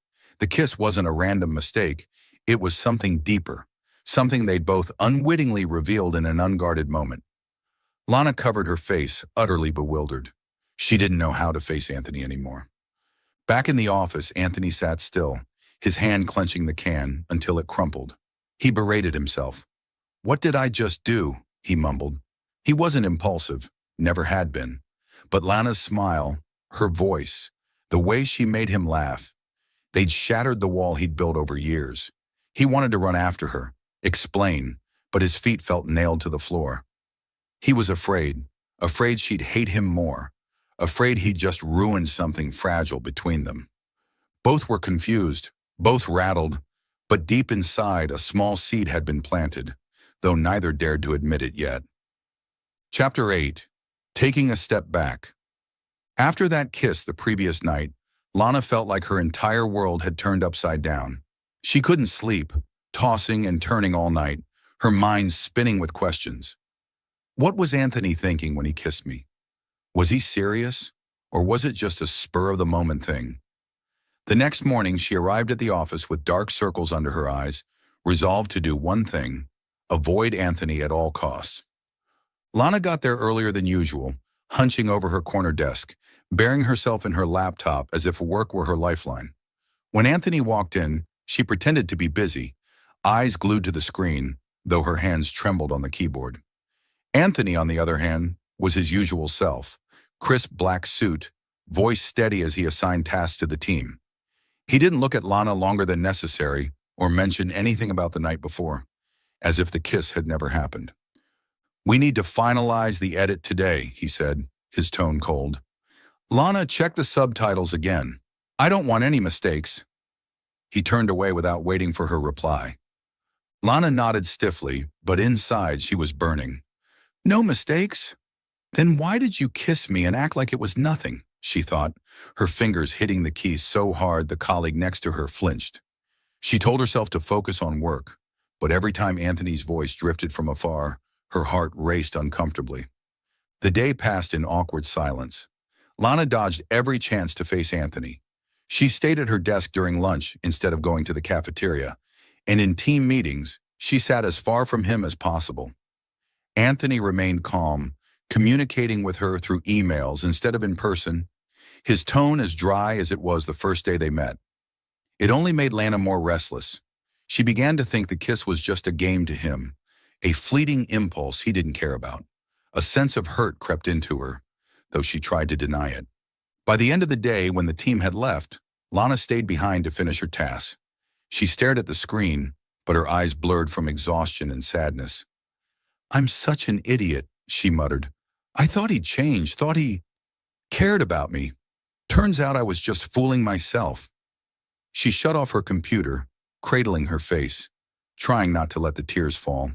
The kiss wasn't a random mistake. It was something deeper, something they'd both unwittingly revealed in an unguarded moment. Lana covered her face, utterly bewildered. She didn't know how to face Anthony anymore. Back in the office, Anthony sat still, his hand clenching the can until it crumpled. He berated himself. "What did I just do?" he mumbled. He wasn't impulsive, never had been. But Lana's smile, her voice, the way she made him laugh, they'd shattered the wall he'd built over years. He wanted to run after her, explain, but his feet felt nailed to the floor. He was afraid she'd hate him more, afraid he'd just ruined something fragile between them. Both were confused, both rattled, but deep inside a small seed had been planted, though neither dared to admit it yet. Chapter 8. Taking a Step Back. After that kiss the previous night, Lana felt like her entire world had turned upside down. She couldn't sleep, tossing and turning all night, her mind spinning with questions. What was Anthony thinking when he kissed me? Was he serious, or was it just a spur-of-the-moment thing? The next morning, she arrived at the office with dark circles under her eyes, resolved to do one thing: avoid Anthony at all costs. Lana got there earlier than usual, hunching over her corner desk, burying herself in her laptop as if work were her lifeline. When Anthony walked in, she pretended to be busy, eyes glued to the screen, though her hands trembled on the keyboard. Anthony, on the other hand, was his usual self, crisp black suit, voice steady as he assigned tasks to the team. He didn't look at Lana longer than necessary or mention anything about the night before, as if the kiss had never happened. "We need to finalize the edit today," he said, his tone cold. "Lana, check the subtitles again. I don't want any mistakes." He turned away without waiting for her reply. Lana nodded stiffly, but inside she was burning. "No mistakes? Then why did you kiss me and act like it was nothing?" she thought, her fingers hitting the keys so hard the colleague next to her flinched. She told herself to focus on work, but every time Anthony's voice drifted from afar, her heart raced uncomfortably. The day passed in awkward silence. Lana dodged every chance to face Anthony. She stayed at her desk during lunch instead of going to the cafeteria, and in team meetings, she sat as far from him as possible. Anthony remained calm, communicating with her through emails instead of in person, his tone as dry as it was the first day they met. It only made Lana more restless. She began to think the kiss was just a game to him, a fleeting impulse he didn't care about. A sense of hurt crept into her, though she tried to deny it. By the end of the day, when the team had left, Lana stayed behind to finish her tasks. She stared at the screen, but her eyes blurred from exhaustion and sadness. "I'm such an idiot," she muttered. "I thought he'd changed, thought he cared about me. Turns out I was just fooling myself." She shut off her computer, cradling her face, trying not to let the tears fall.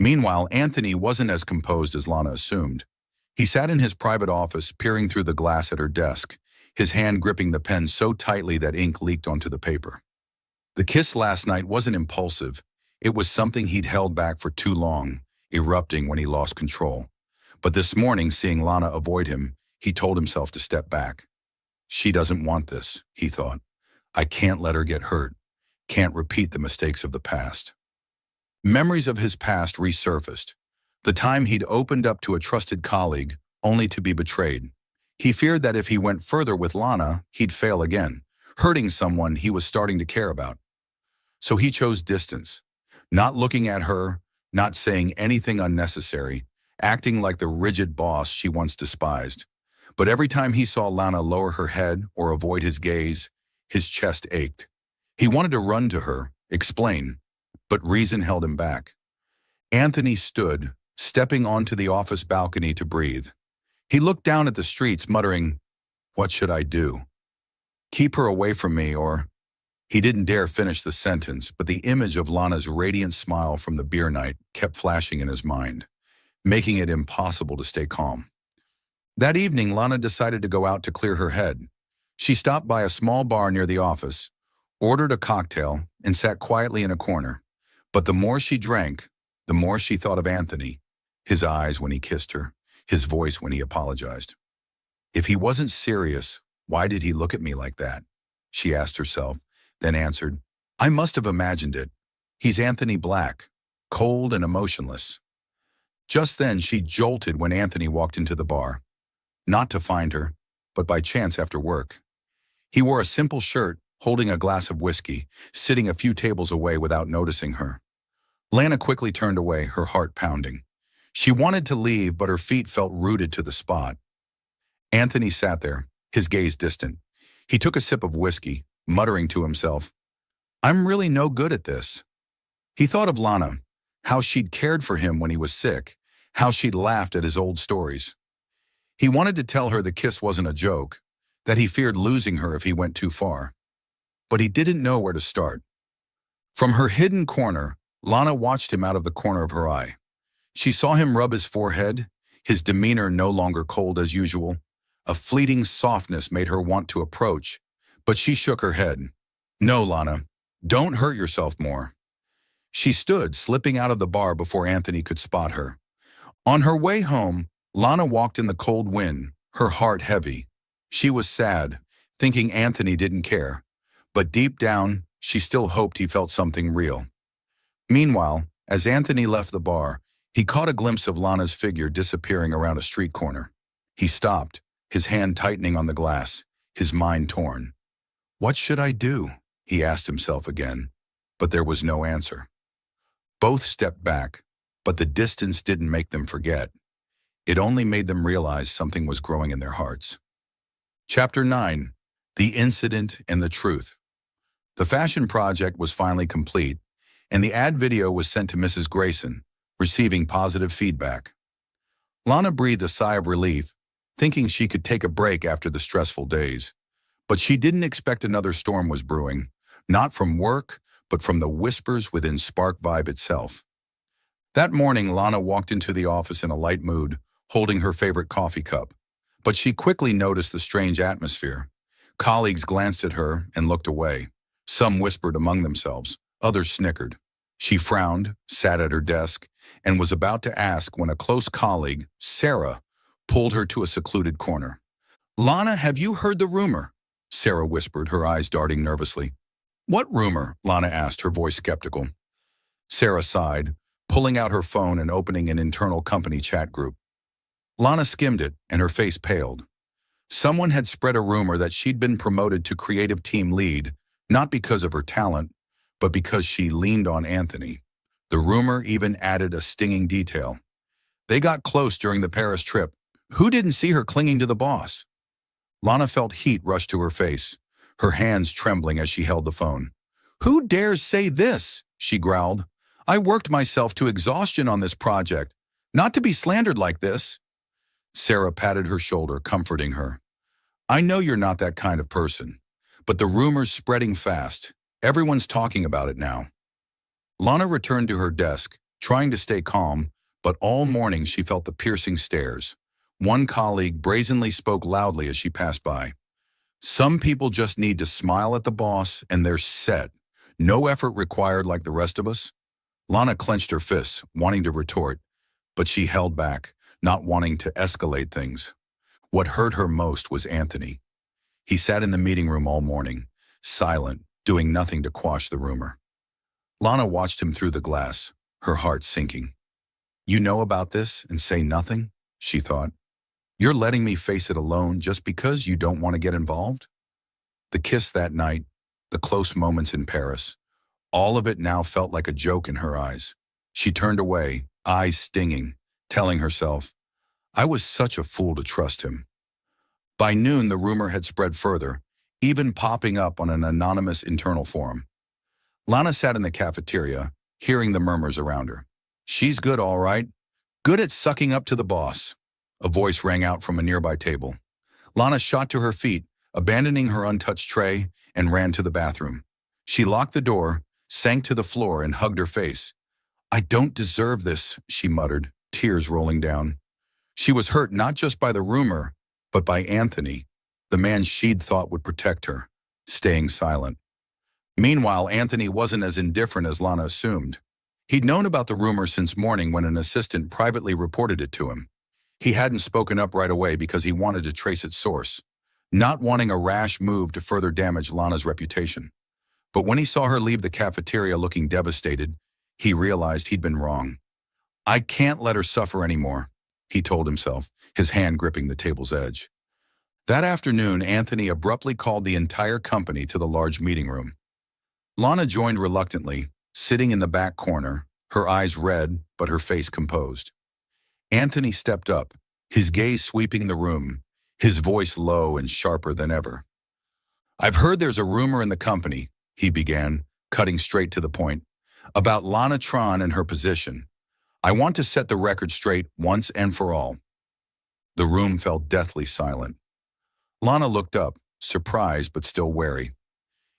Meanwhile, Anthony wasn't as composed as Lana assumed. He sat in his private office, peering through the glass at her desk, his hand gripping the pen so tightly that ink leaked onto the paper. The kiss last night wasn't impulsive. It was something he'd held back for too long, erupting when he lost control. But this morning, seeing Lana avoid him, he told himself to step back. She doesn't want this, he thought. I can't let her get hurt. Can't repeat the mistakes of the past. Memories of his past resurfaced. The time he'd opened up to a trusted colleague, only to be betrayed. He feared that if he went further with Lana, he'd fail again, hurting someone he was starting to care about. So he chose distance, not looking at her, not saying anything unnecessary, acting like the rigid boss she once despised. But every time he saw Lana lower her head or avoid his gaze, his chest ached. He wanted to run to her, explain, but reason held him back. Anthony stood, stepping onto the office balcony to breathe. He looked down at the streets, muttering, "What should I do? Keep her away from me, or—" He didn't dare finish the sentence, but the image of Lana's radiant smile from the beer night kept flashing in his mind, making it impossible to stay calm. That evening, Lana decided to go out to clear her head. She stopped by a small bar near the office, ordered a cocktail, and sat quietly in a corner. But the more she drank, the more she thought of Anthony, his eyes when he kissed her, his voice when he apologized. If he wasn't serious, why did he look at me like that? She asked herself, then answered, "I must have imagined it. He's Anthony Black, cold and emotionless." Just then, she jolted when Anthony walked into the bar. Not to find her, but by chance after work. He wore a simple shirt, holding a glass of whiskey, sitting a few tables away without noticing her. Lana quickly turned away, her heart pounding. She wanted to leave, but her feet felt rooted to the spot. Anthony sat there, his gaze distant. He took a sip of whiskey, muttering to himself, "I'm really no good at this." He thought of Lana, how she'd cared for him when he was sick, how she'd laughed at his old stories. He wanted to tell her the kiss wasn't a joke, that he feared losing her if he went too far. But he didn't know where to start. From her hidden corner, Lana watched him out of the corner of her eye. She saw him rub his forehead, his demeanor no longer cold as usual. A fleeting softness made her want to approach, but she shook her head. "No, Lana, don't hurt yourself more." She stood, slipping out of the bar before Anthony could spot her. On her way home, Lana walked in the cold wind, her heart heavy. She was sad, thinking Anthony didn't care, but deep down, she still hoped he felt something real. Meanwhile, as Anthony left the bar, he caught a glimpse of Lana's figure disappearing around a street corner. He stopped, his hand tightening on the glass, his mind torn. "What should I do?" he asked himself again, but there was no answer. Both stepped back, but the distance didn't make them forget. It only made them realize something was growing in their hearts. Chapter 9. The Incident and the Truth. The fashion project was finally complete, and the ad video was sent to Mrs. Grayson, receiving positive feedback. Lana breathed a sigh of relief, thinking she could take a break after the stressful days. But she didn't expect another storm was brewing, not from work, but from the whispers within Spark Vibe itself. That morning, Lana walked into the office in a light mood, holding her favorite coffee cup. But she quickly noticed the strange atmosphere. Colleagues glanced at her and looked away. Some whispered among themselves, others snickered. She frowned, sat at her desk, and was about to ask when a close colleague, Sarah, pulled her to a secluded corner. "Lana, have you heard the rumor?" Sarah whispered, her eyes darting nervously. "What rumor?" Lana asked, her voice skeptical. Sarah sighed, pulling out her phone and opening an internal company chat group. Lana skimmed it, and her face paled. Someone had spread a rumor that she'd been promoted to creative team lead, not because of her talent, but because she leaned on Anthony. The rumor even added a stinging detail. They got close during the Paris trip. Who didn't see her clinging to the boss? Lana felt heat rush to her face, her hands trembling as she held the phone. "Who dares say this?" she growled. "I worked myself to exhaustion on this project, not to be slandered like this." Sarah patted her shoulder, comforting her. "I know you're not that kind of person, but the rumor's spreading fast. Everyone's talking about it now." Lana returned to her desk, trying to stay calm, but all morning she felt the piercing stares. One colleague brazenly spoke loudly as she passed by. "Some people just need to smile at the boss and they're set. No effort required like the rest of us." Lana clenched her fists, wanting to retort, but she held back, not wanting to escalate things. What hurt her most was Anthony. He sat in the meeting room all morning, silent, doing nothing to quash the rumor. Lana watched him through the glass, her heart sinking. "You know about this and say nothing?" she thought. "You're letting me face it alone just because you don't want to get involved?" The kiss that night, the close moments in Paris, all of it now felt like a joke in her eyes. She turned away, eyes stinging, telling herself, "I was such a fool to trust him." By noon, the rumor had spread further, even popping up on an anonymous internal forum. Lana sat in the cafeteria, hearing the murmurs around her. "She's good, all right. Good at sucking up to the boss," a voice rang out from a nearby table. Lana shot to her feet, abandoning her untouched tray, and ran to the bathroom. She locked the door, sank to the floor, and hugged her face. "I don't deserve this," she muttered, tears rolling down. She was hurt not just by the rumor, but by Anthony, the man she'd thought would protect her, staying silent. Meanwhile, Anthony wasn't as indifferent as Lana assumed. He'd known about the rumor since morning when an assistant privately reported it to him. He hadn't spoken up right away because he wanted to trace its source, not wanting a rash move to further damage Lana's reputation. But when he saw her leave the cafeteria looking devastated, he realized he'd been wrong. "I can't let her suffer anymore," he told himself, his hand gripping the table's edge. That afternoon, Anthony abruptly called the entire company to the large meeting room. Lana joined reluctantly, sitting in the back corner, her eyes red but her face composed. Anthony stepped up, his gaze sweeping the room, his voice low and sharper than ever. "I've heard there's a rumor in the company," he began, cutting straight to the point, "about Lana Tron and her position. I want to set the record straight once and for all." The room fell deathly silent. Lana looked up, surprised but still wary.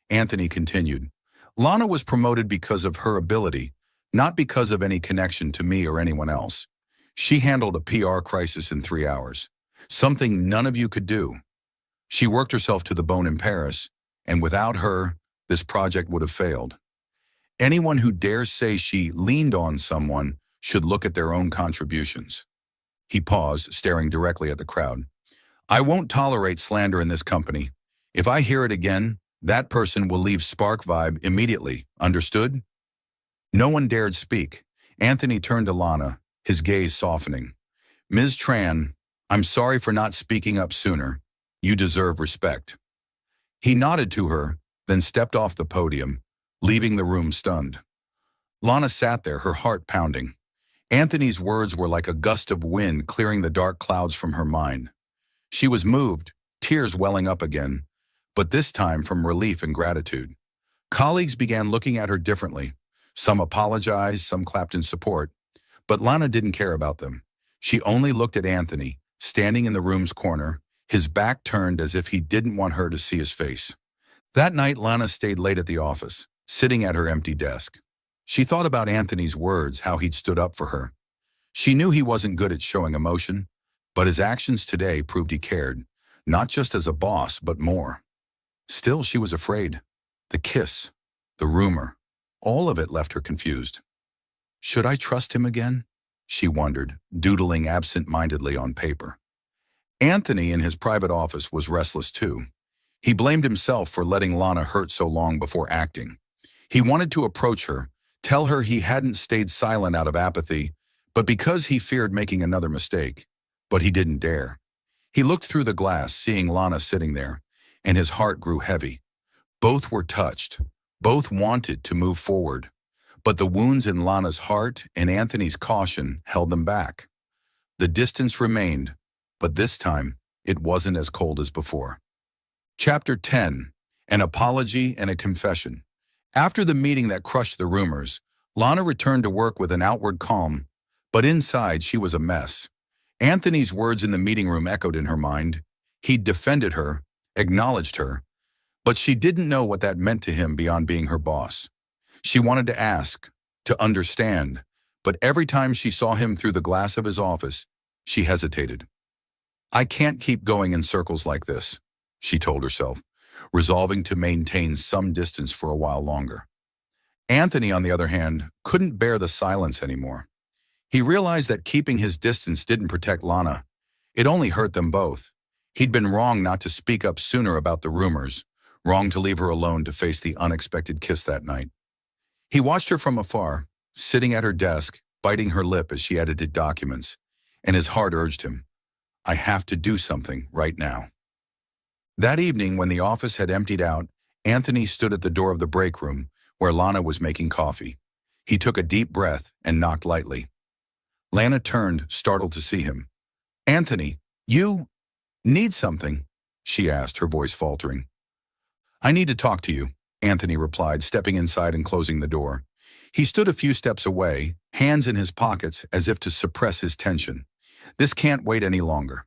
Anthony continued, "Lana was promoted because of her ability, not because of any connection to me or anyone else. She handled a PR crisis in 3 hours, something none of you could do. She worked herself to the bone in Paris, and without her, this project would have failed. Anyone who dares say she leaned on someone should look at their own contributions." He paused, staring directly at the crowd. "I won't tolerate slander in this company. If I hear it again, that person will leave Spark Vibe immediately. Understood?" No one dared speak. Anthony turned to Lana, his gaze softening. "Ms. Tran, I'm sorry for not speaking up sooner. You deserve respect." He nodded to her, then stepped off the podium, leaving the room stunned. Lana sat there, her heart pounding. Anthony's words were like a gust of wind clearing the dark clouds from her mind. She was moved, tears welling up again, but this time from relief and gratitude. Colleagues began looking at her differently. Some apologized, some clapped in support, but Lana didn't care about them. She only looked at Anthony, standing in the room's corner, his back turned as if he didn't want her to see his face. That night, Lana stayed late at the office, sitting at her empty desk. She thought about Anthony's words, how he'd stood up for her. She knew he wasn't good at showing emotion, but his actions today proved he cared, not just as a boss, but more. Still, she was afraid. The kiss, the rumor, all of it left her confused. Should I trust him again? She wondered, doodling absent-mindedly on paper. Anthony in his private office was restless too. He blamed himself for letting Lana hurt so long before acting. He wanted to approach her, tell her he hadn't stayed silent out of apathy, but because he feared making another mistake. But he didn't dare. He looked through the glass, seeing Lana sitting there, and his heart grew heavy. Both were touched. Both wanted to move forward. But the wounds in Lana's heart and Anthony's caution held them back. The distance remained, but this time it wasn't as cold as before. Chapter 10. An Apology and a Confession. After the meeting that crushed the rumors, Lana returned to work with an outward calm, but inside she was a mess. Anthony's words in the meeting room echoed in her mind. He'd defended her, acknowledged her, but she didn't know what that meant to him beyond being her boss. She wanted to ask, to understand, but every time she saw him through the glass of his office, she hesitated. "I can't keep going in circles like this," she told herself, resolving to maintain some distance for a while longer. Anthony, on the other hand, couldn't bear the silence anymore. He realized that keeping his distance didn't protect Lana. It only hurt them both. He'd been wrong not to speak up sooner about the rumors, wrong to leave her alone to face the unexpected kiss that night. He watched her from afar, sitting at her desk, biting her lip as she edited documents, and his heart urged him, "I have to do something right now." That evening, when the office had emptied out, Anthony stood at the door of the break room where Lana was making coffee. He took a deep breath and knocked lightly. Lana turned, startled to see him. "Anthony, you..." Need something? She asked, her voice faltering. I need to talk to you, Anthony replied, stepping inside and closing the door. He stood a few steps away, hands in his pockets as if to suppress his tension. This can't wait any longer.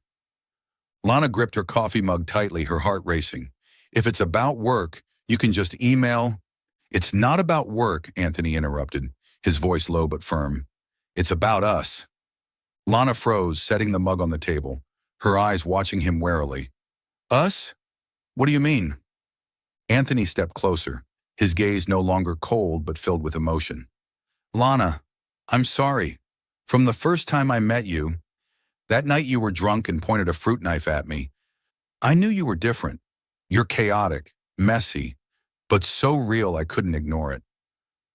Lana gripped her coffee mug tightly, her heart racing. If it's about work, you can just email. It's not about work, Anthony interrupted, his voice low but firm. It's about us. Lana froze, setting the mug on the table, her eyes watching him warily. Us? What do you mean? Anthony stepped closer, his gaze no longer cold but filled with emotion. Lana, I'm sorry. From the first time I met you, that night you were drunk and pointed a fruit knife at me, I knew you were different. You're chaotic, messy, but so real I couldn't ignore it.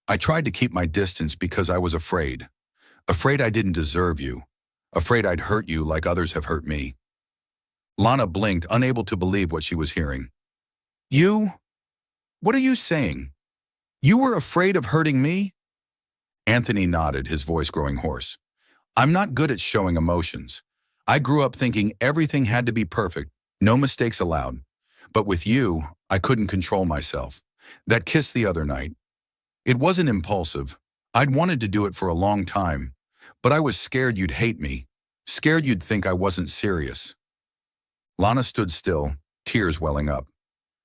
I tried to keep my distance because I was afraid. Afraid I didn't deserve you. Afraid I'd hurt you like others have hurt me. Lana blinked, unable to believe what she was hearing. You? What are you saying? You were afraid of hurting me? Anthony nodded, his voice growing hoarse. I'm not good at showing emotions. I grew up thinking everything had to be perfect, no mistakes allowed. But with you, I couldn't control myself. That kiss the other night, it wasn't impulsive. I'd wanted to do it for a long time, but I was scared you'd hate me, scared you'd think I wasn't serious. Lana stood still, tears welling up.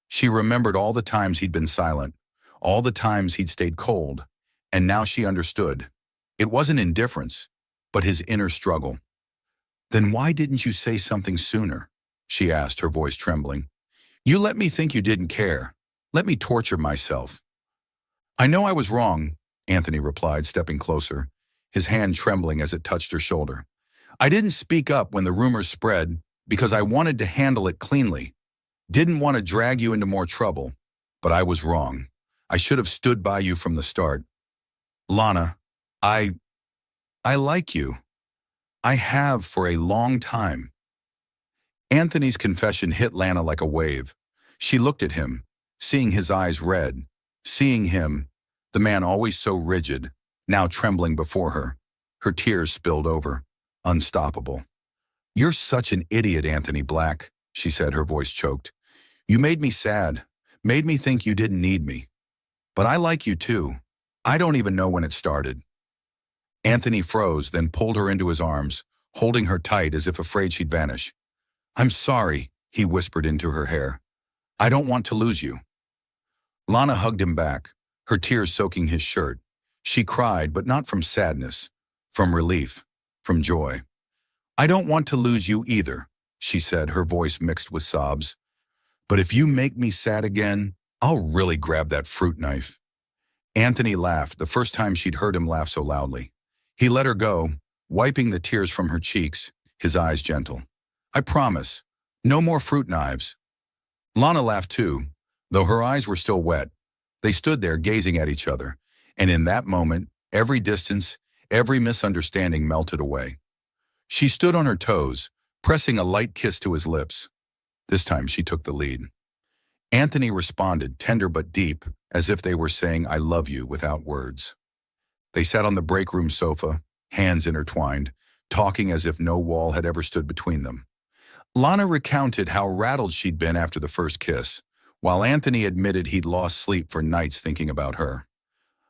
She remembered all the times he'd been silent, all the times he'd stayed cold, and now she understood. It wasn't indifference, but his inner struggle. Then why didn't you say something sooner? She asked, her voice trembling. You let me think you didn't care. Let me torture myself. I know I was wrong, Anthony replied, stepping closer, his hand trembling as it touched her shoulder. I didn't speak up when the rumors spread because I wanted to handle it cleanly. Didn't want to drag you into more trouble, but I was wrong. I should have stood by you from the start. Lana, I like you. I have for a long time. Anthony's confession hit Lana like a wave. She looked at him, seeing his eyes red, seeing him, the man always so rigid, now trembling before her. Her tears spilled over, unstoppable. You're such an idiot, Anthony Black, she said, her voice choked. You made me sad, made me think you didn't need me. But I like you too. I don't even know when it started. Anthony froze, then pulled her into his arms, holding her tight as if afraid she'd vanish. I'm sorry, he whispered into her hair. I don't want to lose you. Lana hugged him back, her tears soaking his shirt. She cried, but not from sadness, from relief, from joy. I don't want to lose you either, she said, her voice mixed with sobs. But if you make me sad again, I'll really grab that fruit knife. Anthony laughed, the first time she'd heard him laugh so loudly. He let her go, wiping the tears from her cheeks, his eyes gentle. I promise, no more fruit knives. Lana laughed too, though her eyes were still wet. They stood there gazing at each other, and in that moment, every distance, every misunderstanding melted away. She stood on her toes, pressing a light kiss to his lips. This time she took the lead. Anthony responded, tender but deep, as if they were saying, I love you, without words. They sat on the break room sofa, hands intertwined, talking as if no wall had ever stood between them. Lana recounted how rattled she'd been after the first kiss, while Anthony admitted he'd lost sleep for nights thinking about her.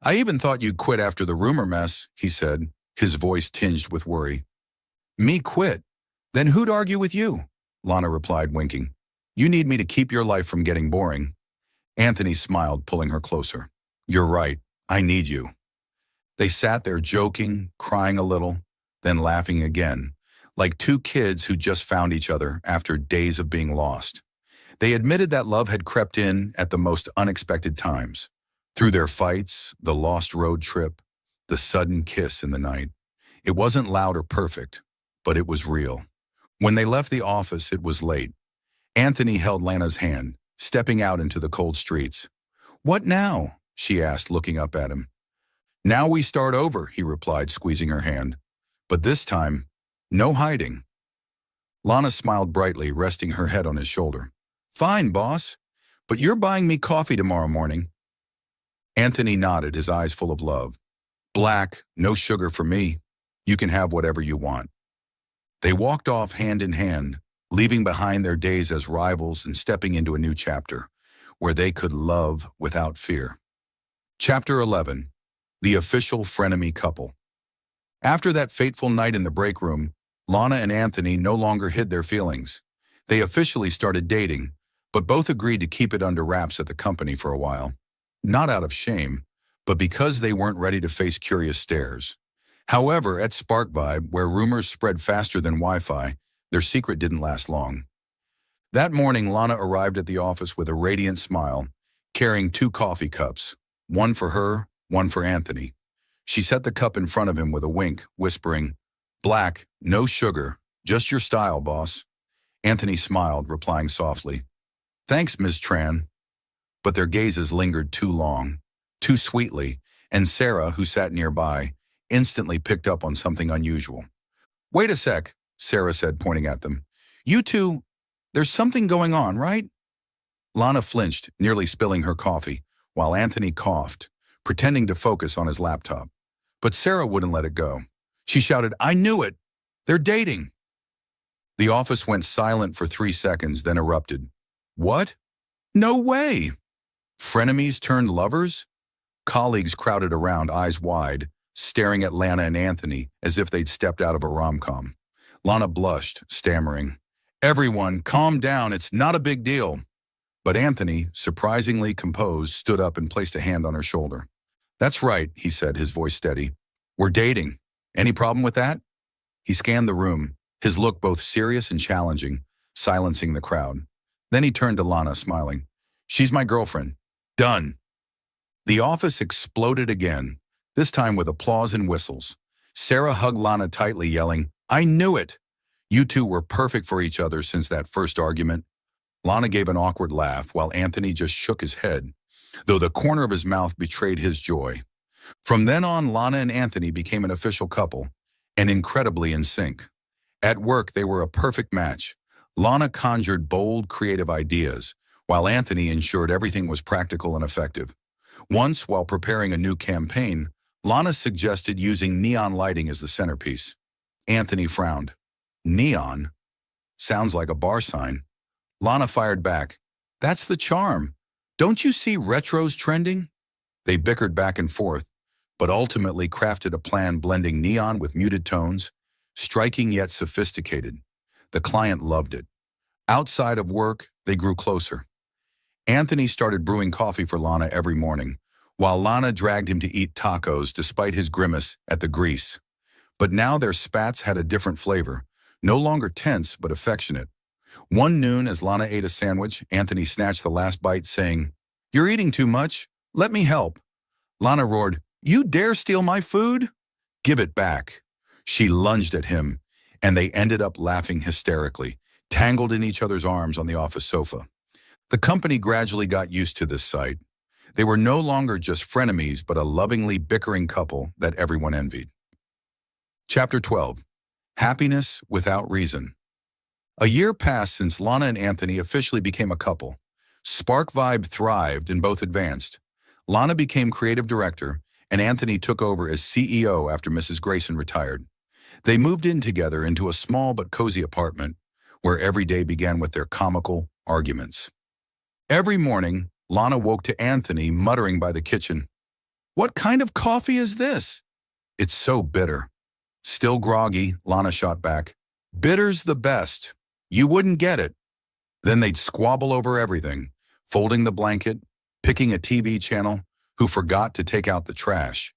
I even thought you'd quit after the rumor mess, he said, his voice tinged with worry. Me quit? Then who'd argue with you? Lana replied, winking. You need me to keep your life from getting boring. Anthony smiled, pulling her closer. You're right. I need you. They sat there joking, crying a little, then laughing again, like two kids who just found each other after days of being lost. They admitted that love had crept in at the most unexpected times. Through their fights, the lost road trip, the sudden kiss in the night. It wasn't loud or perfect, but it was real. When they left the office, it was late. Anthony held Lana's hand, stepping out into the cold streets. What now? She asked, looking up at him. Now we start over, he replied, squeezing her hand. But this time, no hiding. Lana smiled brightly, resting her head on his shoulder. Fine, boss, but you're buying me coffee tomorrow morning. Anthony nodded, his eyes full of love. Black, no sugar for me. You can have whatever you want. They walked off hand in hand, leaving behind their days as rivals and stepping into a new chapter, where they could love without fear. Chapter 11. The Official Frenemy Couple. After that fateful night in the break room, Lana and Anthony no longer hid their feelings. They officially started dating, but both agreed to keep it under wraps at the company for a while. Not out of shame, but because they weren't ready to face curious stares. However, at Spark Vibe, where rumors spread faster than Wi-Fi, their secret didn't last long. That morning, Lana arrived at the office with a radiant smile, carrying 2 coffee cups, one for her, one for Anthony. She set the cup in front of him with a wink, whispering, "Black, no sugar, just your style, boss." Anthony smiled, replying softly, "Thanks, Ms. Tran." But their gazes lingered too long, too sweetly, and Sarah, who sat nearby, instantly picked up on something unusual. "Wait a sec," Sarah said, pointing at them. "You two, there's something going on, right?" Lana flinched, nearly spilling her coffee, while Anthony coughed, pretending to focus on his laptop. But Sarah wouldn't let it go. She shouted, "I knew it! They're dating!" The office went silent for 3 seconds, then erupted. "What? No way! Frenemies turned lovers?" Colleagues crowded around, eyes wide, staring at Lana and Anthony as if they'd stepped out of a rom-com. Lana blushed, stammering, "Everyone, calm down, it's not a big deal." But Anthony, surprisingly composed, stood up and placed a hand on her shoulder. "That's right," he said, his voice steady. "We're dating. Any problem with that?" He scanned the room, his look both serious and challenging, silencing the crowd. Then he turned to Lana, smiling. "She's my girlfriend. Done." The office exploded again, this time with applause and whistles. Sarah hugged Lana tightly, yelling, "I knew it! You two were perfect for each other since that first argument." Lana gave an awkward laugh while Anthony just shook his head, though the corner of his mouth betrayed his joy. From then on, Lana and Anthony became an official couple, and incredibly in sync. At work, they were a perfect match. Lana conjured bold, creative ideas, while Anthony ensured everything was practical and effective. Once, while preparing a new campaign, Lana suggested using neon lighting as the centerpiece. Anthony frowned. "Neon? Sounds like a bar sign." Lana fired back, "That's the charm. Don't you see retros trending?" They bickered back and forth, but ultimately crafted a plan blending neon with muted tones, striking yet sophisticated. The client loved it. Outside of work, they grew closer. Anthony started brewing coffee for Lana every morning, while Lana dragged him to eat tacos despite his grimace at the grease. But now their spats had a different flavor, no longer tense but affectionate. One noon, as Lana ate a sandwich, Anthony snatched the last bite, saying, "You're eating too much. Let me help." Lana roared, "You dare steal my food? Give it back." She lunged at him, and they ended up laughing hysterically, tangled in each other's arms on the office sofa. The company gradually got used to this sight. They were no longer just frenemies, but a lovingly bickering couple that everyone envied. Chapter 12. Happiness Without Reason. A year passed since Lana and Anthony officially became a couple. Spark Vibe thrived and both advanced. Lana became creative director, and Anthony took over as CEO after Mrs. Grayson retired. They moved in together into a small but cozy apartment, where every day began with their comical arguments. Every morning, Lana woke to Anthony muttering by the kitchen, "What kind of coffee is this? It's so bitter." Still groggy, Lana shot back, "Bitter's the best. You wouldn't get it." Then they'd squabble over everything, folding the blanket, picking a TV channel, who forgot to take out the trash.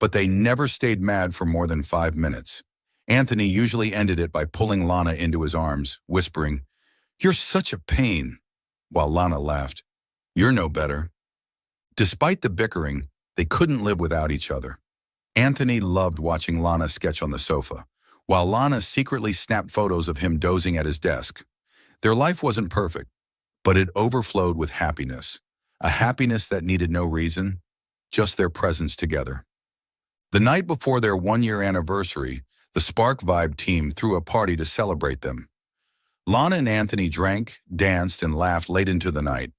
But they never stayed mad for more than 5 minutes. Anthony usually ended it by pulling Lana into his arms, whispering, "You're such a pain," while Lana laughed, "You're no better." Despite the bickering, they couldn't live without each other. Anthony loved watching Lana sketch on the sofa, while Lana secretly snapped photos of him dozing at his desk. Their life wasn't perfect, but it overflowed with happiness, a happiness that needed no reason, just their presence together. The night before their 1-year anniversary, the Spark Vibe team threw a party to celebrate them. Lana and Anthony drank, danced, and laughed late into the night.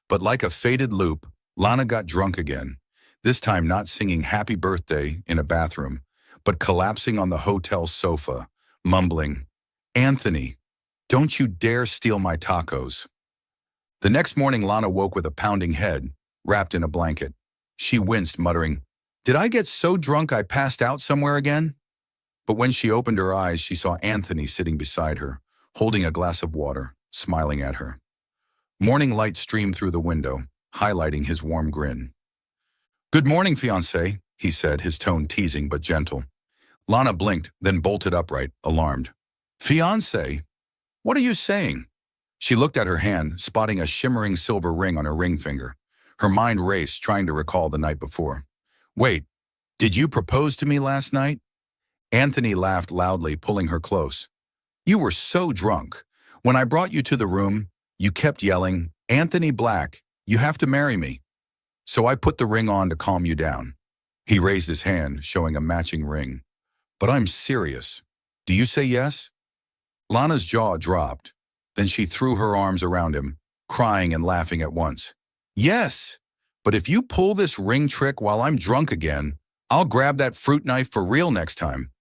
But like a fated loop, Lana got drunk again, this time not singing Happy Birthday in a bathroom, but collapsing on the hotel sofa, mumbling, "Anthony, Don't you dare steal my tacos. The next morning, Lana woke with a pounding head, wrapped in a blanket. She winced, muttering, "Did I get so drunk I passed out somewhere again?" But when she opened her eyes, she saw Anthony sitting beside her, holding a glass of water, smiling at her. Morning light streamed through the window, highlighting his warm grin. "Good morning, fiancé," he said, his tone teasing but gentle. Lana blinked, then bolted upright, alarmed. "Fiancé? What are you saying?" She looked at her hand, spotting a shimmering silver ring on her ring finger. Her mind raced, trying to recall the night before. "Wait, did you propose to me last night?" Anthony laughed loudly, pulling her close. "You were so drunk. When I brought you to the room, you kept yelling, 'Anthony Black, you have to marry me.' So I put the ring on to calm you down." He raised his hand, showing a matching ring. "But I'm serious. Do you say yes?" Lana's jaw dropped. Then she threw her arms around him, crying and laughing at once. "Yes, but if you pull this ring trick while I'm drunk again, I'll grab that fruit knife for real next time."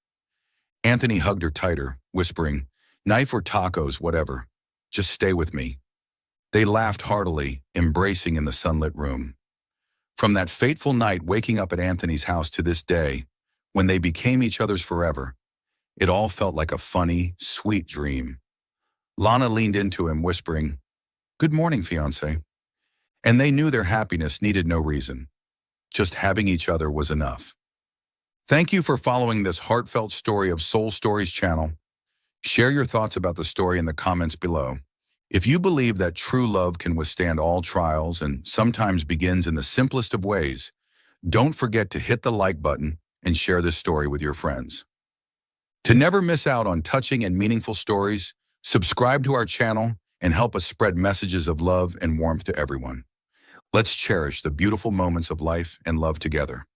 Anthony hugged her tighter, whispering, "Knife or tacos, whatever. Just stay with me." They laughed heartily, embracing in the sunlit room. From that fateful night waking up at Anthony's house to this day, when they became each other's forever, it all felt like a funny, sweet dream. Lana leaned into him, whispering, "Good morning, fiancé." And they knew their happiness needed no reason. Just having each other was enough. Thank you for following this heartfelt story of Soul Stories channel. Share your thoughts about the story in the comments below. If you believe that true love can withstand all trials and sometimes begins in the simplest of ways, don't forget to hit the like button and share this story with your friends. To never miss out on touching and meaningful stories, subscribe to our channel and help us spread messages of love and warmth to everyone. Let's cherish the beautiful moments of life and love together.